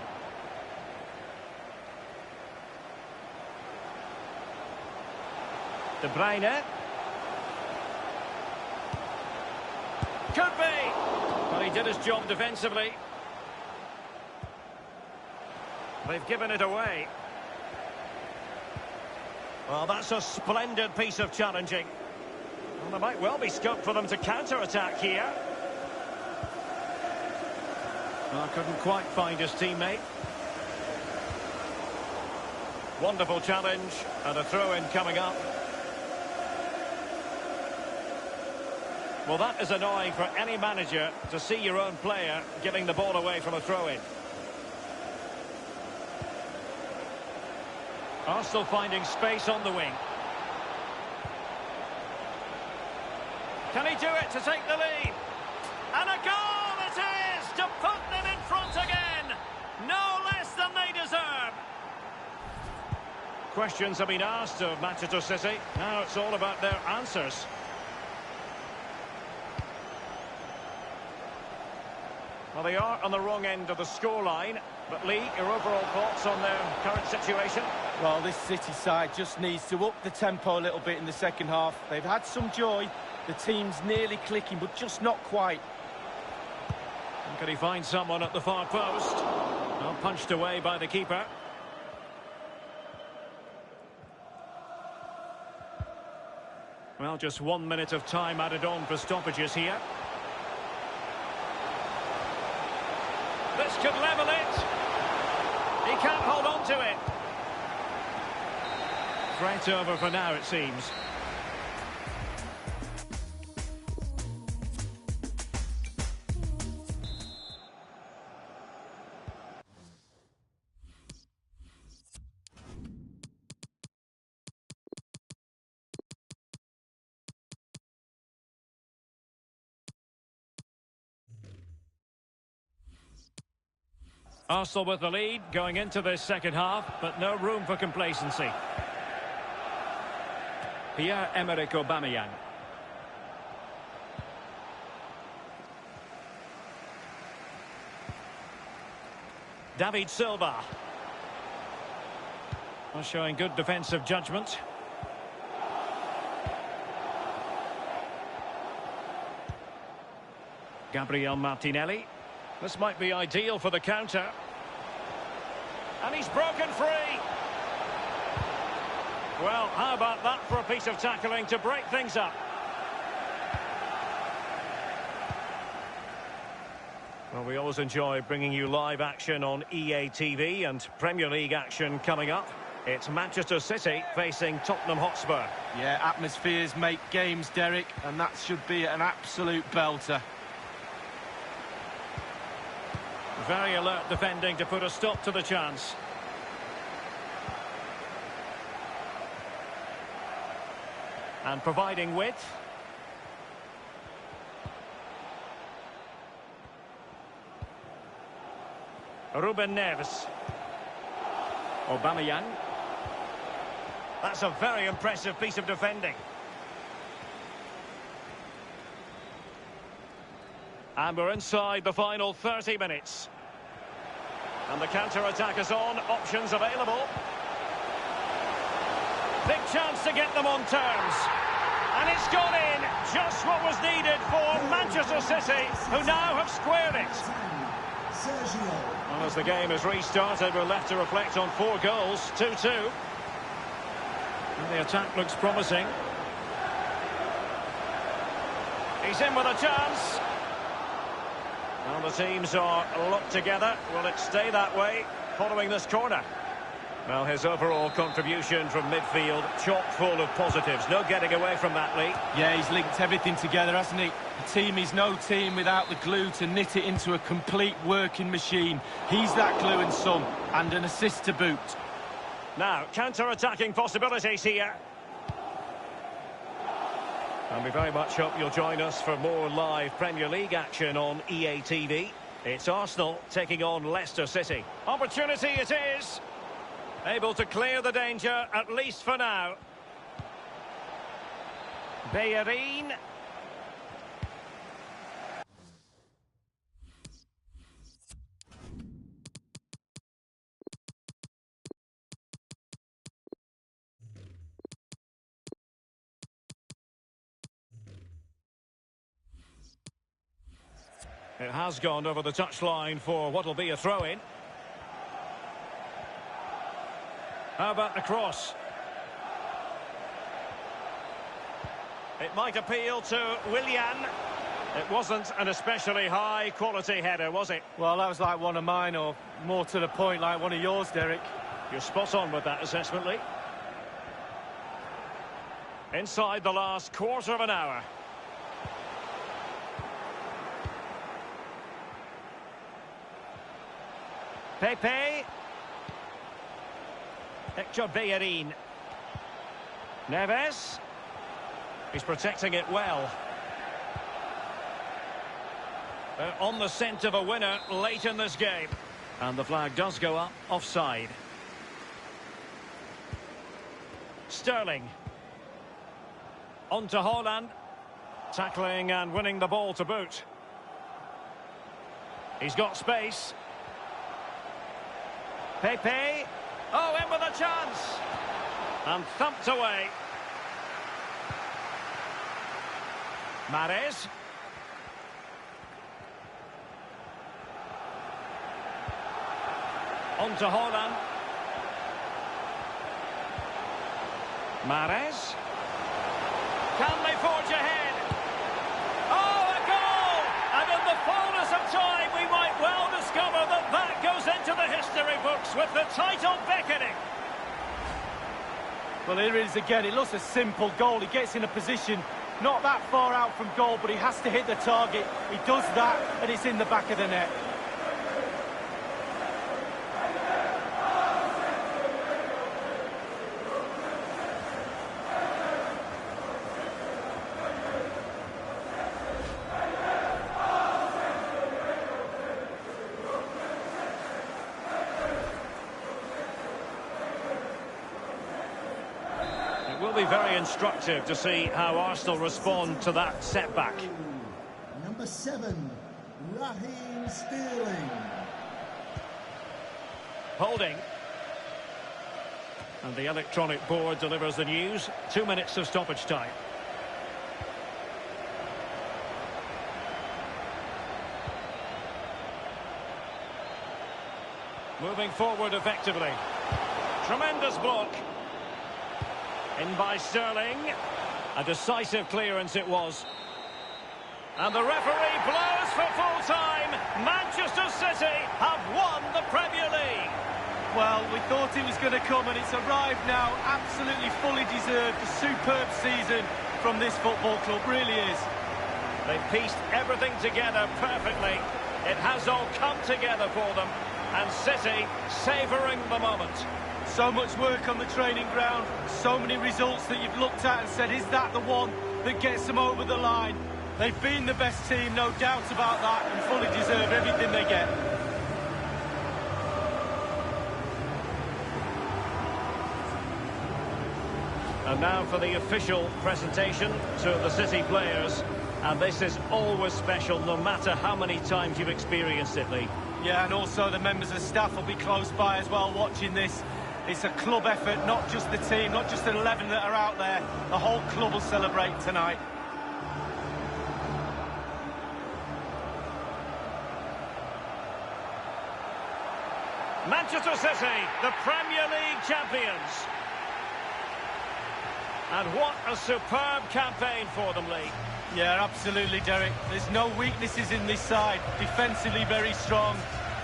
De Bruyne. Could be! Well, he did his job defensively. They've given it away. Well, that's a splendid piece of challenging. Well, there might well be scope for them to counter-attack here. Well, couldn't quite find his teammate. Wonderful challenge, and a throw-in coming up. Well, that is annoying for any manager to see your own player giving the ball away from a throw-in. Arsenal finding space on the wing. Can he do it to take the lead? And a goal it is to put them in front again. No less than they deserve. Questions have been asked of Manchester City. Now it's all about their answers. Well, they are on the wrong end of the scoreline. But Lee, your overall thoughts on their current situation? Well, this City side just needs to up the tempo a little bit in the second half. They've had some joy. The team's nearly clicking, but just not quite. And can he find someone at the far post? Well, punched away by the keeper. Well, just 1 minute of time added on for stoppages here. This could level it. He can't hold on to it. Threat over for now, it seems. Arsenal with the lead going into this second half, but no room for complacency. Pierre-Emerick Aubameyang. David Silva. Well, showing good defensive judgment. Gabriel Martinelli. This might be ideal for the counter. And he's broken free. Well, how about that for a piece of tackling to break things up? Well, we always enjoy bringing you live action on EA TV and Premier League action coming up. It's Manchester City facing Tottenham Hotspur. Yeah, atmospheres make games, Derek, and that should be an absolute belter. Very alert defending to put a stop to the chance. And providing width. Ruben Neves. Aubameyang. That's a very impressive piece of defending. And we're inside the final 30 minutes. And the counter-attack is on. Options available. Big chance to get them on terms. And it's gone in. Just what was needed for Manchester City, who now have squared it. Well, as the game has restarted, we're left to reflect on 4 goals, 2-2. And the attack looks promising. He's in with a chance. Well, the teams are locked together. Will it stay that way following this corner? Well, his overall contribution from midfield, chock full of positives. No getting away from that, Lee. Yeah, he's linked everything together, hasn't he? The team is no team without the glue to knit it into a complete working machine. He's that glue and some, and an assist to boot. Now, counter-attacking possibilities here. And we very much hope you'll join us for more live Premier League action on EA TV. It's Arsenal taking on Leicester City. Opportunity it is. Able to clear the danger, at least for now. Bellerin. It has gone over the touchline for what will be a throw-in. How about the cross? It might appeal to Willian. It wasn't an especially high-quality header, was it? Well, that was like one of mine, or more to the point, like one of yours, Derek. You're spot on with that assessment, Lee. Inside the last quarter of an hour. Pepe. Hector Bellerin. Neves. He's protecting it well. They're on the scent of a winner late in this game. And the flag does go up offside. Sterling. On to Haaland. Tackling and winning the ball to boot. He's got space. Pepe. Oh, in with a chance. And thumped away. Mahrez. On to Haaland. Mahrez. Can they forge ahead? Oh, a goal! And in the fullness of time, we might well discover that that goes into the history books with the title beckoning. Well, here it is again. It looks a simple goal. He gets in a position not that far out from goal, but he has to hit the target. He does that, and it's in the back of the net. It will be very instructive to see how Arsenal respond to that setback. Number 7, Raheem Sterling. Holding. And the electronic board delivers the news. 2 minutes of stoppage time. Moving forward effectively. Tremendous block. In by Sterling. A decisive clearance it was. And the referee blows for full time. Manchester City have won the Premier League. Well, we thought it was going to come, and it's arrived now. Absolutely fully deserved. A superb season from this football club, really is. They've pieced everything together perfectly. It has all come together for them. And City savouring the moment. So much work on the training ground, so many results that you've looked at and said, is that the one that gets them over the line? They've been the best team, no doubt about that, and fully deserve everything they get. And now for the official presentation to the City players. And this is always special, no matter how many times you've experienced it, Lee. Yeah, and also the members of staff will be close by as well watching this. It's a club effort, not just the team, not just the 11 that are out there. The whole club will celebrate tonight. Manchester City, the Premier League champions. And what a superb campaign for them, Lee. Yeah, absolutely, Derek. There's no weaknesses in this side. Defensively very strong.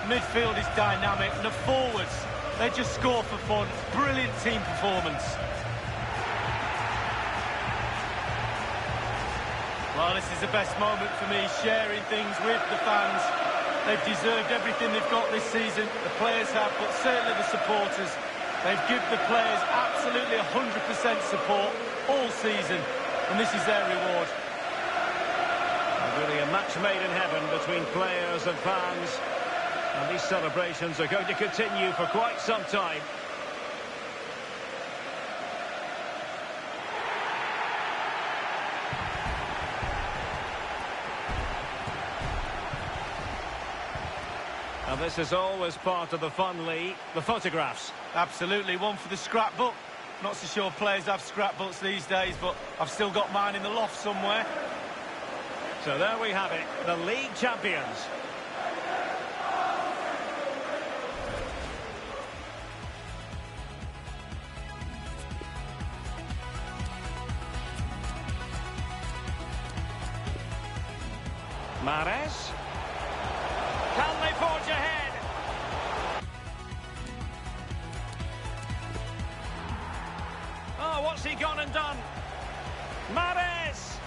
Midfield is dynamic. And the forwards, they just score for fun. Brilliant team performance. Well, this is the best moment for me, sharing things with the fans. They've deserved everything they've got this season. The players have, but certainly the supporters. They've given the players absolutely 100% support all season. And this is their reward. Really a match made in heaven between players and fans. And these celebrations are going to continue for quite some time. And this is always part of the fun, Lee, the photographs. Absolutely, one for the scrapbook. Not so sure players have scrapbooks these days, but I've still got mine in the loft somewhere. So there we have it, the league champions. Mahrez. Can they forge ahead? Oh, what's he gone and done? Mahrez!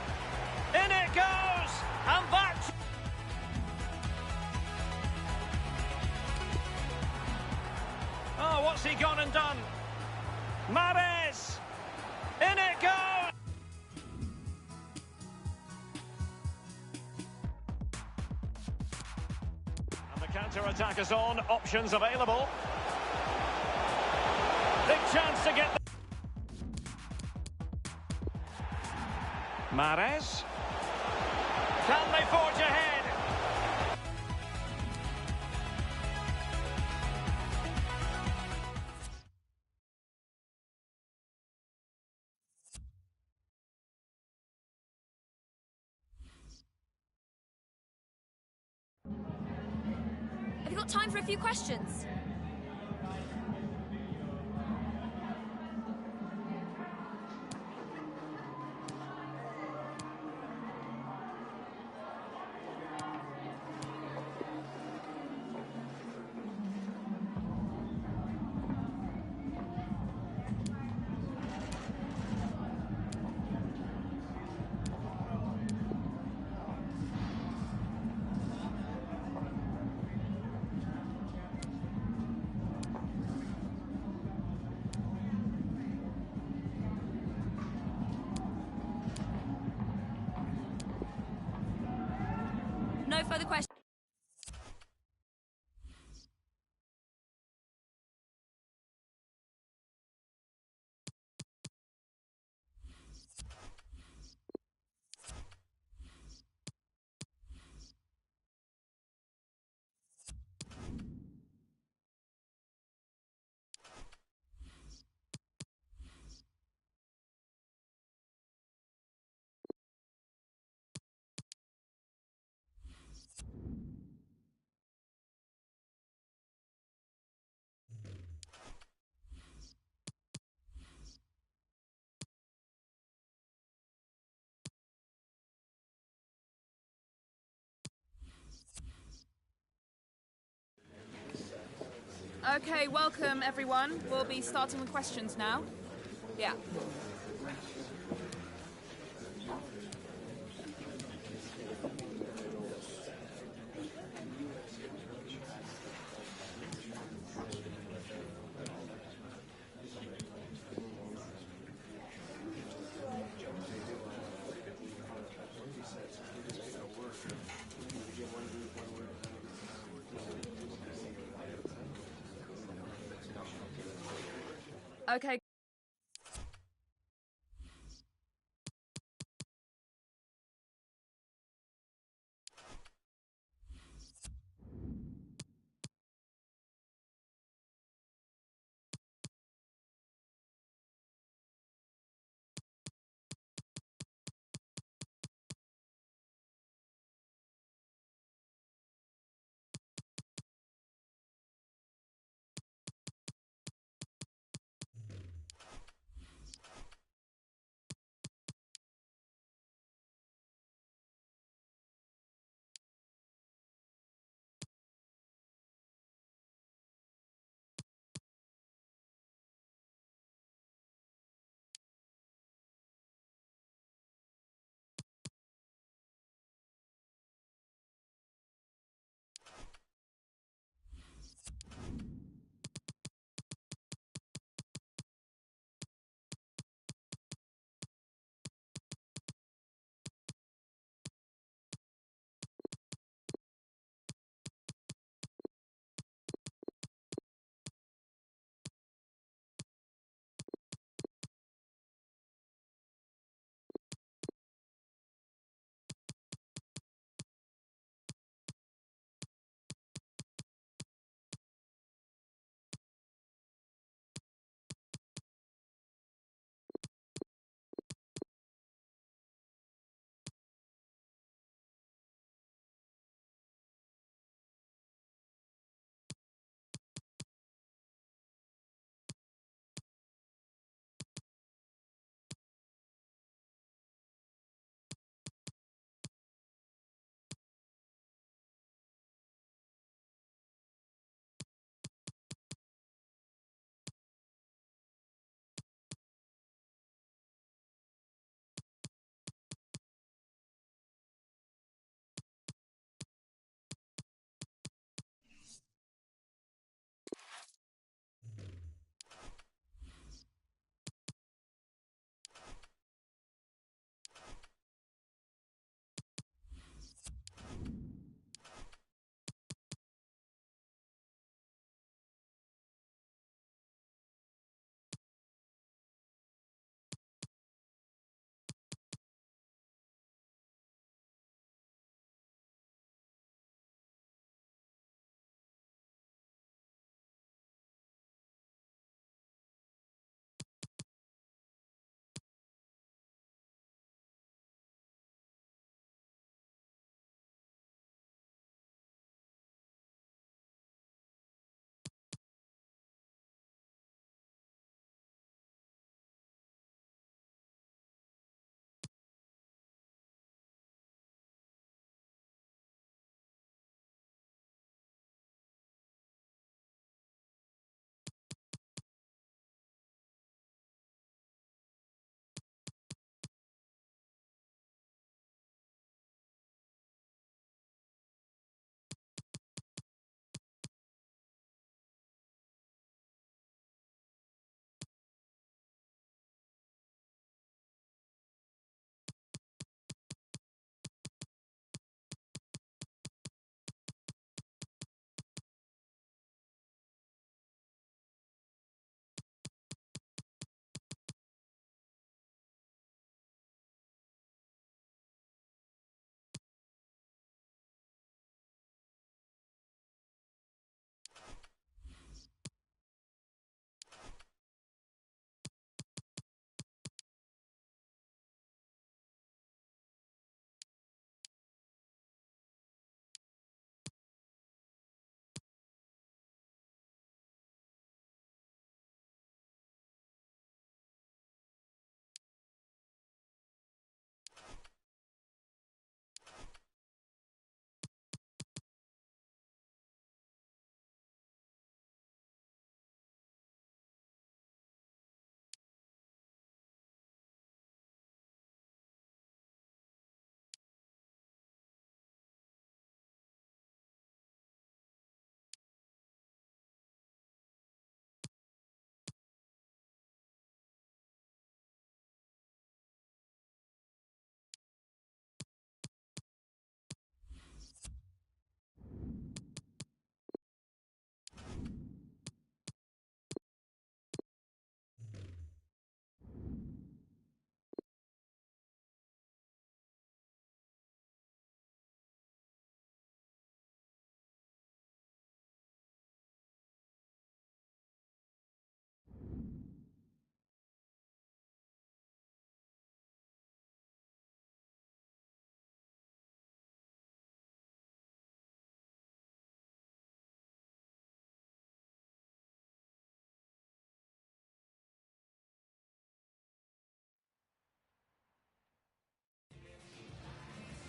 In it goes! And back! Oh, what's he gone and done? Mahrez! In it goes! And the counter-attack is on. Options available. Big chance to get... Mahrez. Can they forge ahead? Have you got time for a few questions? No further questions. Okay, welcome everyone. We'll be starting with questions now. Yeah. Okay.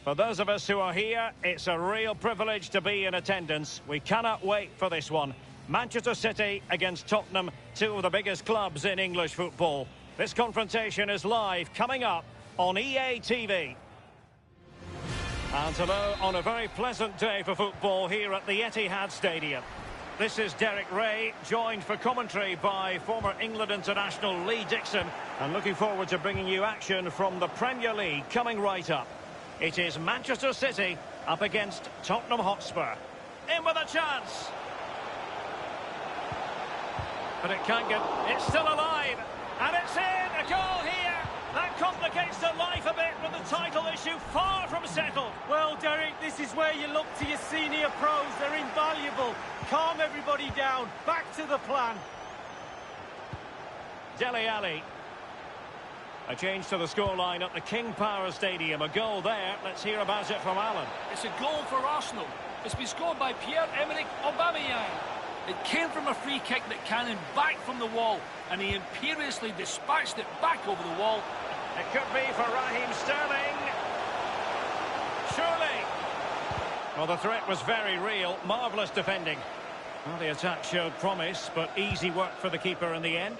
For those of us who are here, it's a real privilege to be in attendance. We cannot wait for this one. Manchester City against Tottenham, two of the biggest clubs in English football. This confrontation is live, coming up on EA TV. And hello on a very pleasant day for football here at the Etihad Stadium. This is Derek Ray, joined for commentary by former England international Lee Dixon, and looking forward to bringing you action from the Premier League coming right up. It is Manchester City up against Tottenham Hotspur. In with a chance. But it can't get... It's still alive. And it's in. A goal here. That complicates the life a bit, with the title issue far from settled. Well, Derek, this is where you look to your senior pros. They're invaluable. Calm everybody down. Back to the plan. Dele Alli. A change to the scoreline at the King Power Stadium. A goal there. Let's hear about it from Alan. It's a goal for Arsenal. It's been scored by Pierre-Emerick Aubameyang. It came from a free kick that cannoned back from the wall, and he imperiously dispatched it back over the wall. It could be for Raheem Sterling. Surely. Well, the threat was very real. Marvellous defending. Well, the attack showed promise, but easy work for the keeper in the end.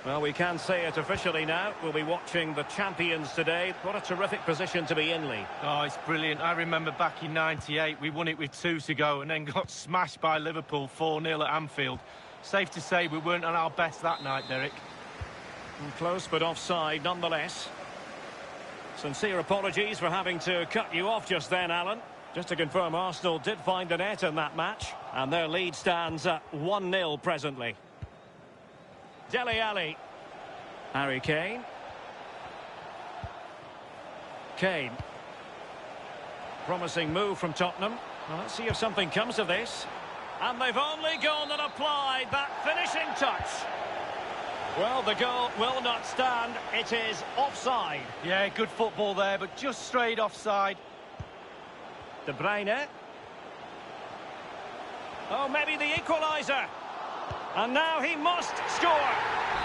Well, we can say it officially now. We'll be watching the champions today. What a terrific position to be in, Lee. Oh, it's brilliant. I remember back in '98, we won it with 2 to go and then got smashed by Liverpool 4-0 at Anfield. Safe to say we weren't on our best that night, Derek. Close, but offside nonetheless. Sincere apologies for having to cut you off just then, Alan. Just to confirm, Arsenal did find the net in that match, and their lead stands at 1-0 presently. Dele Alli. Harry Kane. Kane. Promising move from Tottenham. Well, let's see if something comes of this. And they've only gone and applied that finishing touch. Well, the goal will not stand. It is offside. Yeah, good football there, but just straight offside. De Bruyne. Oh, maybe the equaliser. And now he must score.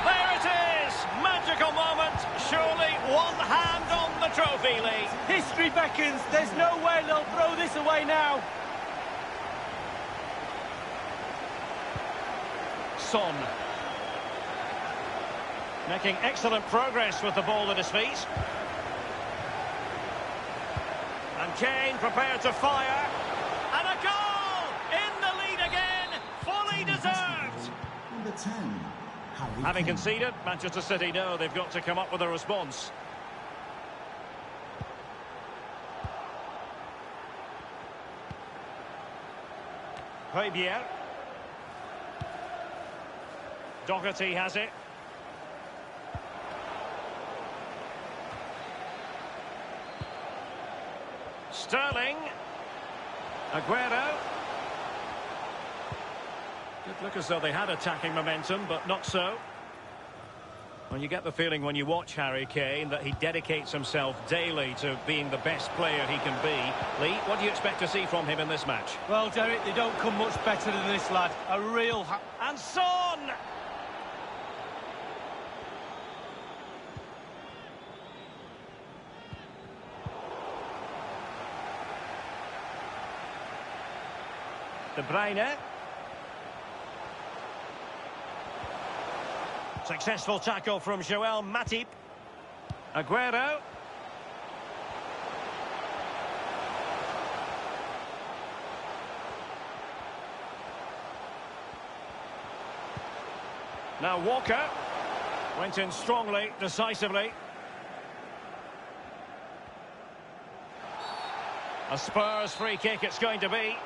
There it is. Magical moment. Surely one hand on the trophy, Lee. History beckons. There's no way they'll throw this away now. Son. Making excellent progress with the ball at his feet. And Kane prepared to fire. And a goal! In the lead again. Fully deserved. Number 10. Having conceded, Manchester City know they've got to come up with a response. Højbjerg. Doherty has it. Sterling. Aguero. Did look as though they had attacking momentum, but not so. Well, you get the feeling when you watch Harry Kane that he dedicates himself daily to being the best player he can be. Lee, what do you expect to see from him in this match? Well, Derek, they don't come much better than this lad. A real... And Son! De Bruyne. Successful tackle from Joel Matip. Aguero. Now Walker. Went in strongly, decisively. A Spurs free kick it's going to be.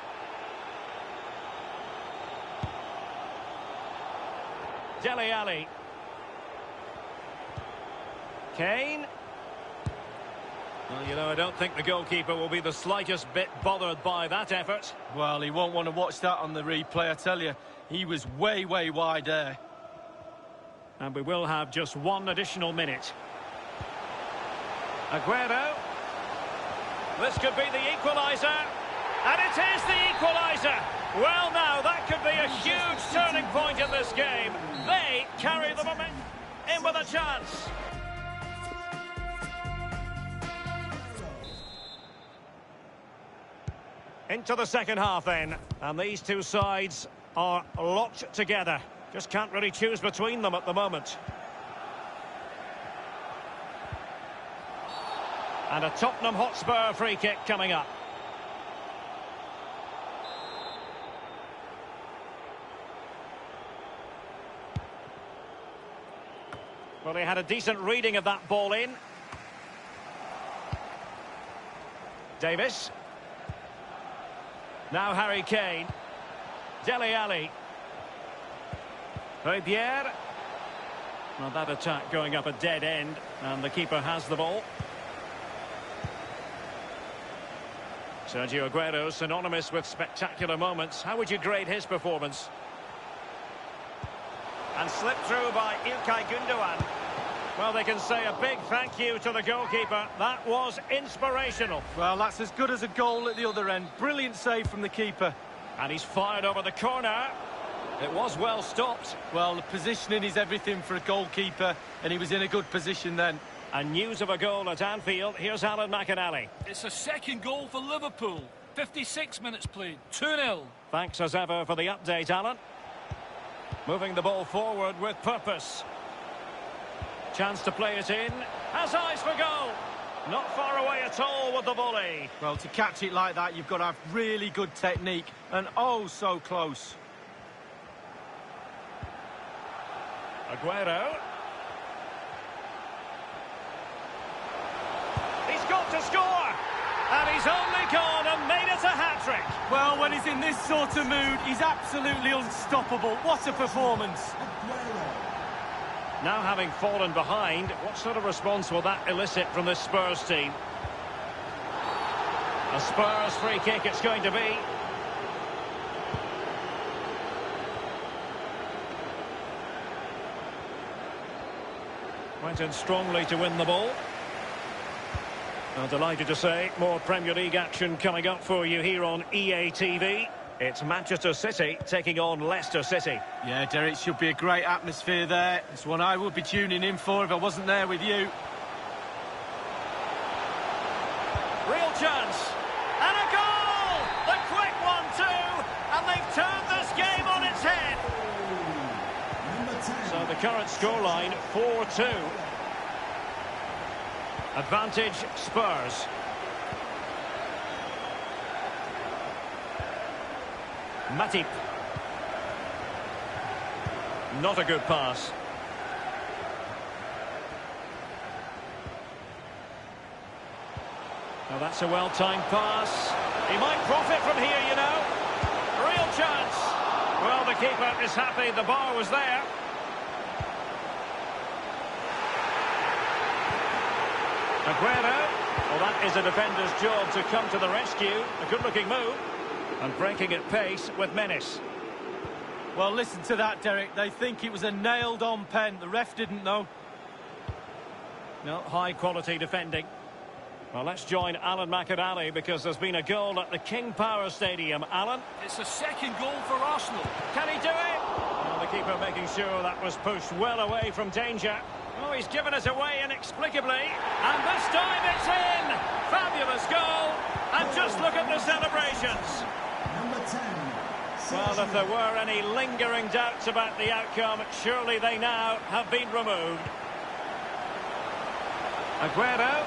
Dele Alli. Kane. Well, you know, I don't think the goalkeeper will be the slightest bit bothered by that effort. Well, he won't want to watch that on the replay, I tell you. He was way wide there. And we will have just one additional minute. Aguero. This could be the equaliser. And it is the equaliser. Well, now, that could be a huge turning point in this game. They carry the momentum. In with a chance. Into the second half then. And these two sides are locked together. Just can't really choose between them at the moment. And a Tottenham Hotspur free kick coming up. Well, he had a decent reading of that ball in. Davis. Now Harry Kane. Dele Alli. Pierre. Well, that attack going up a dead end, and the keeper has the ball. Sergio Aguero, synonymous with spectacular moments. How would you grade his performance? And slipped through by İlkay Gündoğan. Well, they can say a big thank you to the goalkeeper. That was inspirational. Well, that's as good as a goal at the other end. Brilliant save from the keeper. And he's fired over the corner. It was well stopped. Well, the positioning is everything for a goalkeeper, and he was in a good position then. And news of a goal at Anfield. Here's Alan McInally. It's a second goal for Liverpool. 56 minutes played. 2-0. Thanks as ever for the update, Alan. Moving the ball forward with purpose. Chance to play it in. Has eyes for goal. Not far away at all with the volley. Well, to catch it like that, you've got to have really good technique. And oh, so close. Aguero. He's got to score. And he's only gone and made it a hat-trick. Well, when he's in this sort of mood, he's absolutely unstoppable. What a performance. Now, having fallen behind, what sort of response will that elicit from this Spurs team? A Spurs free kick it's going to be. Went in strongly to win the ball. I'm delighted to say more Premier League action coming up for you here on EA TV. It's Manchester City taking on Leicester City. Yeah, Derek, should be a great atmosphere there. It's one I would be tuning in for if I wasn't there with you. Real chance. And a goal! The quick one too! And they've turned this game on its head. So the current scoreline, 4-2. Advantage Spurs. Matip. Not a good pass. Now that's a well-timed pass. He might profit from here, you know. Real chance. Well, the keeper is happy the bar was there. Aguero. Well, that is a defender's job to come to the rescue. A good-looking move. And breaking at pace with menace. Well, listen to that, Derek. They think it was a nailed-on pen. The ref didn't know. No, high-quality defending. Well, let's join Alan McInally because there's been a goal at the King Power Stadium. Alan? It's a second goal for Arsenal. Can he do it? Well, the keeper making sure that was pushed well away from danger. Oh, he's given us away inexplicably. And this time it's in! Fabulous goal! And just look at the celebrations. Well, if there were any lingering doubts about the outcome, surely they now have been removed. Aguero.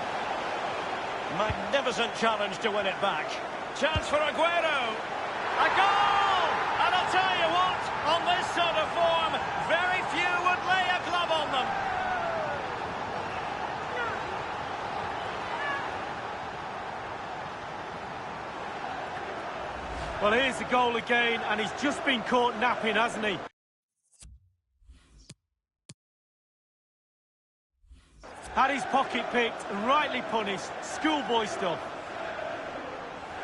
Magnificent challenge to win it back. Chance for Aguero. A goal! And I'll tell you what, on this sort of form, very few would lay a glove on them. Well, here's the goal again, and he's just been caught napping, hasn't he? Had his pocket picked, and rightly punished. Schoolboy stuff.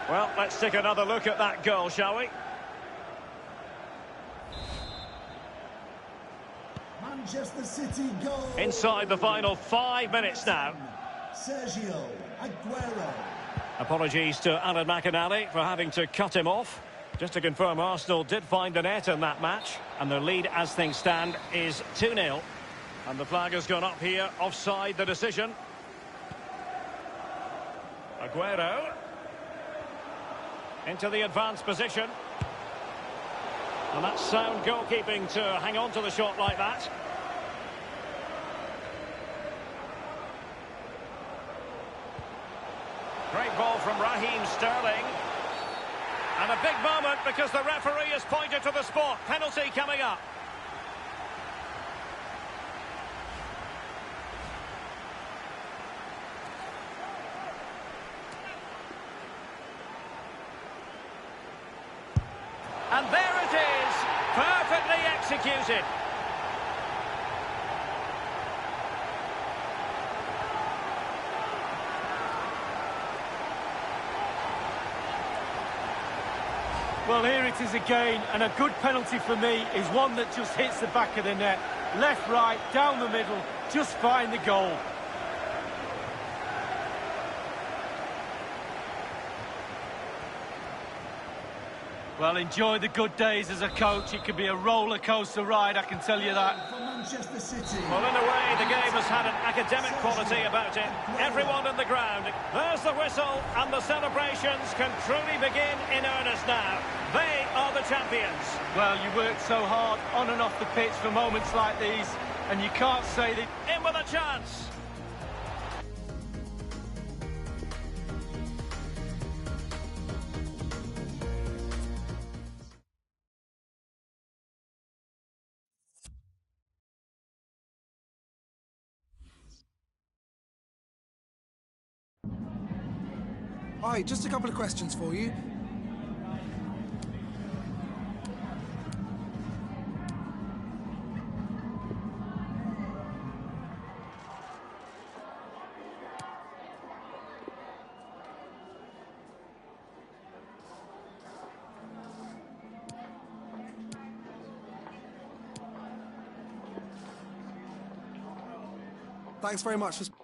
Well, let's take another look at that goal, shall we? Manchester City goal. Inside the final 5 minutes now. Sergio Aguero. Apologies to Alan McInally for having to cut him off. Just to confirm, Arsenal did find the net in that match, and their lead as things stand is 2-0. And the flag has gone up here, offside the decision. Aguero. Into the advanced position. And that's sound goalkeeping to hang on to the shot like that. Great ball from Raheem Sterling. And a big moment because the referee has pointed to the spot. Penalty coming up. And there it is, perfectly executed. Well, here it is again, and a good penalty for me is one that just hits the back of the net. Left, right, down the middle, just find the goal. Well, enjoy the good days as a coach. It could be a roller coaster ride, I can tell you that. For Manchester City. Well, in a way, the game has had an academic quality about it. Everyone on the ground. There's the whistle, and the celebrations can truly begin in earnest now. They are the champions. Well, you worked so hard on and off the pitch for moments like these, and you can't say that... In with a chance. Hi, just a couple of questions for you. Thanks very much for...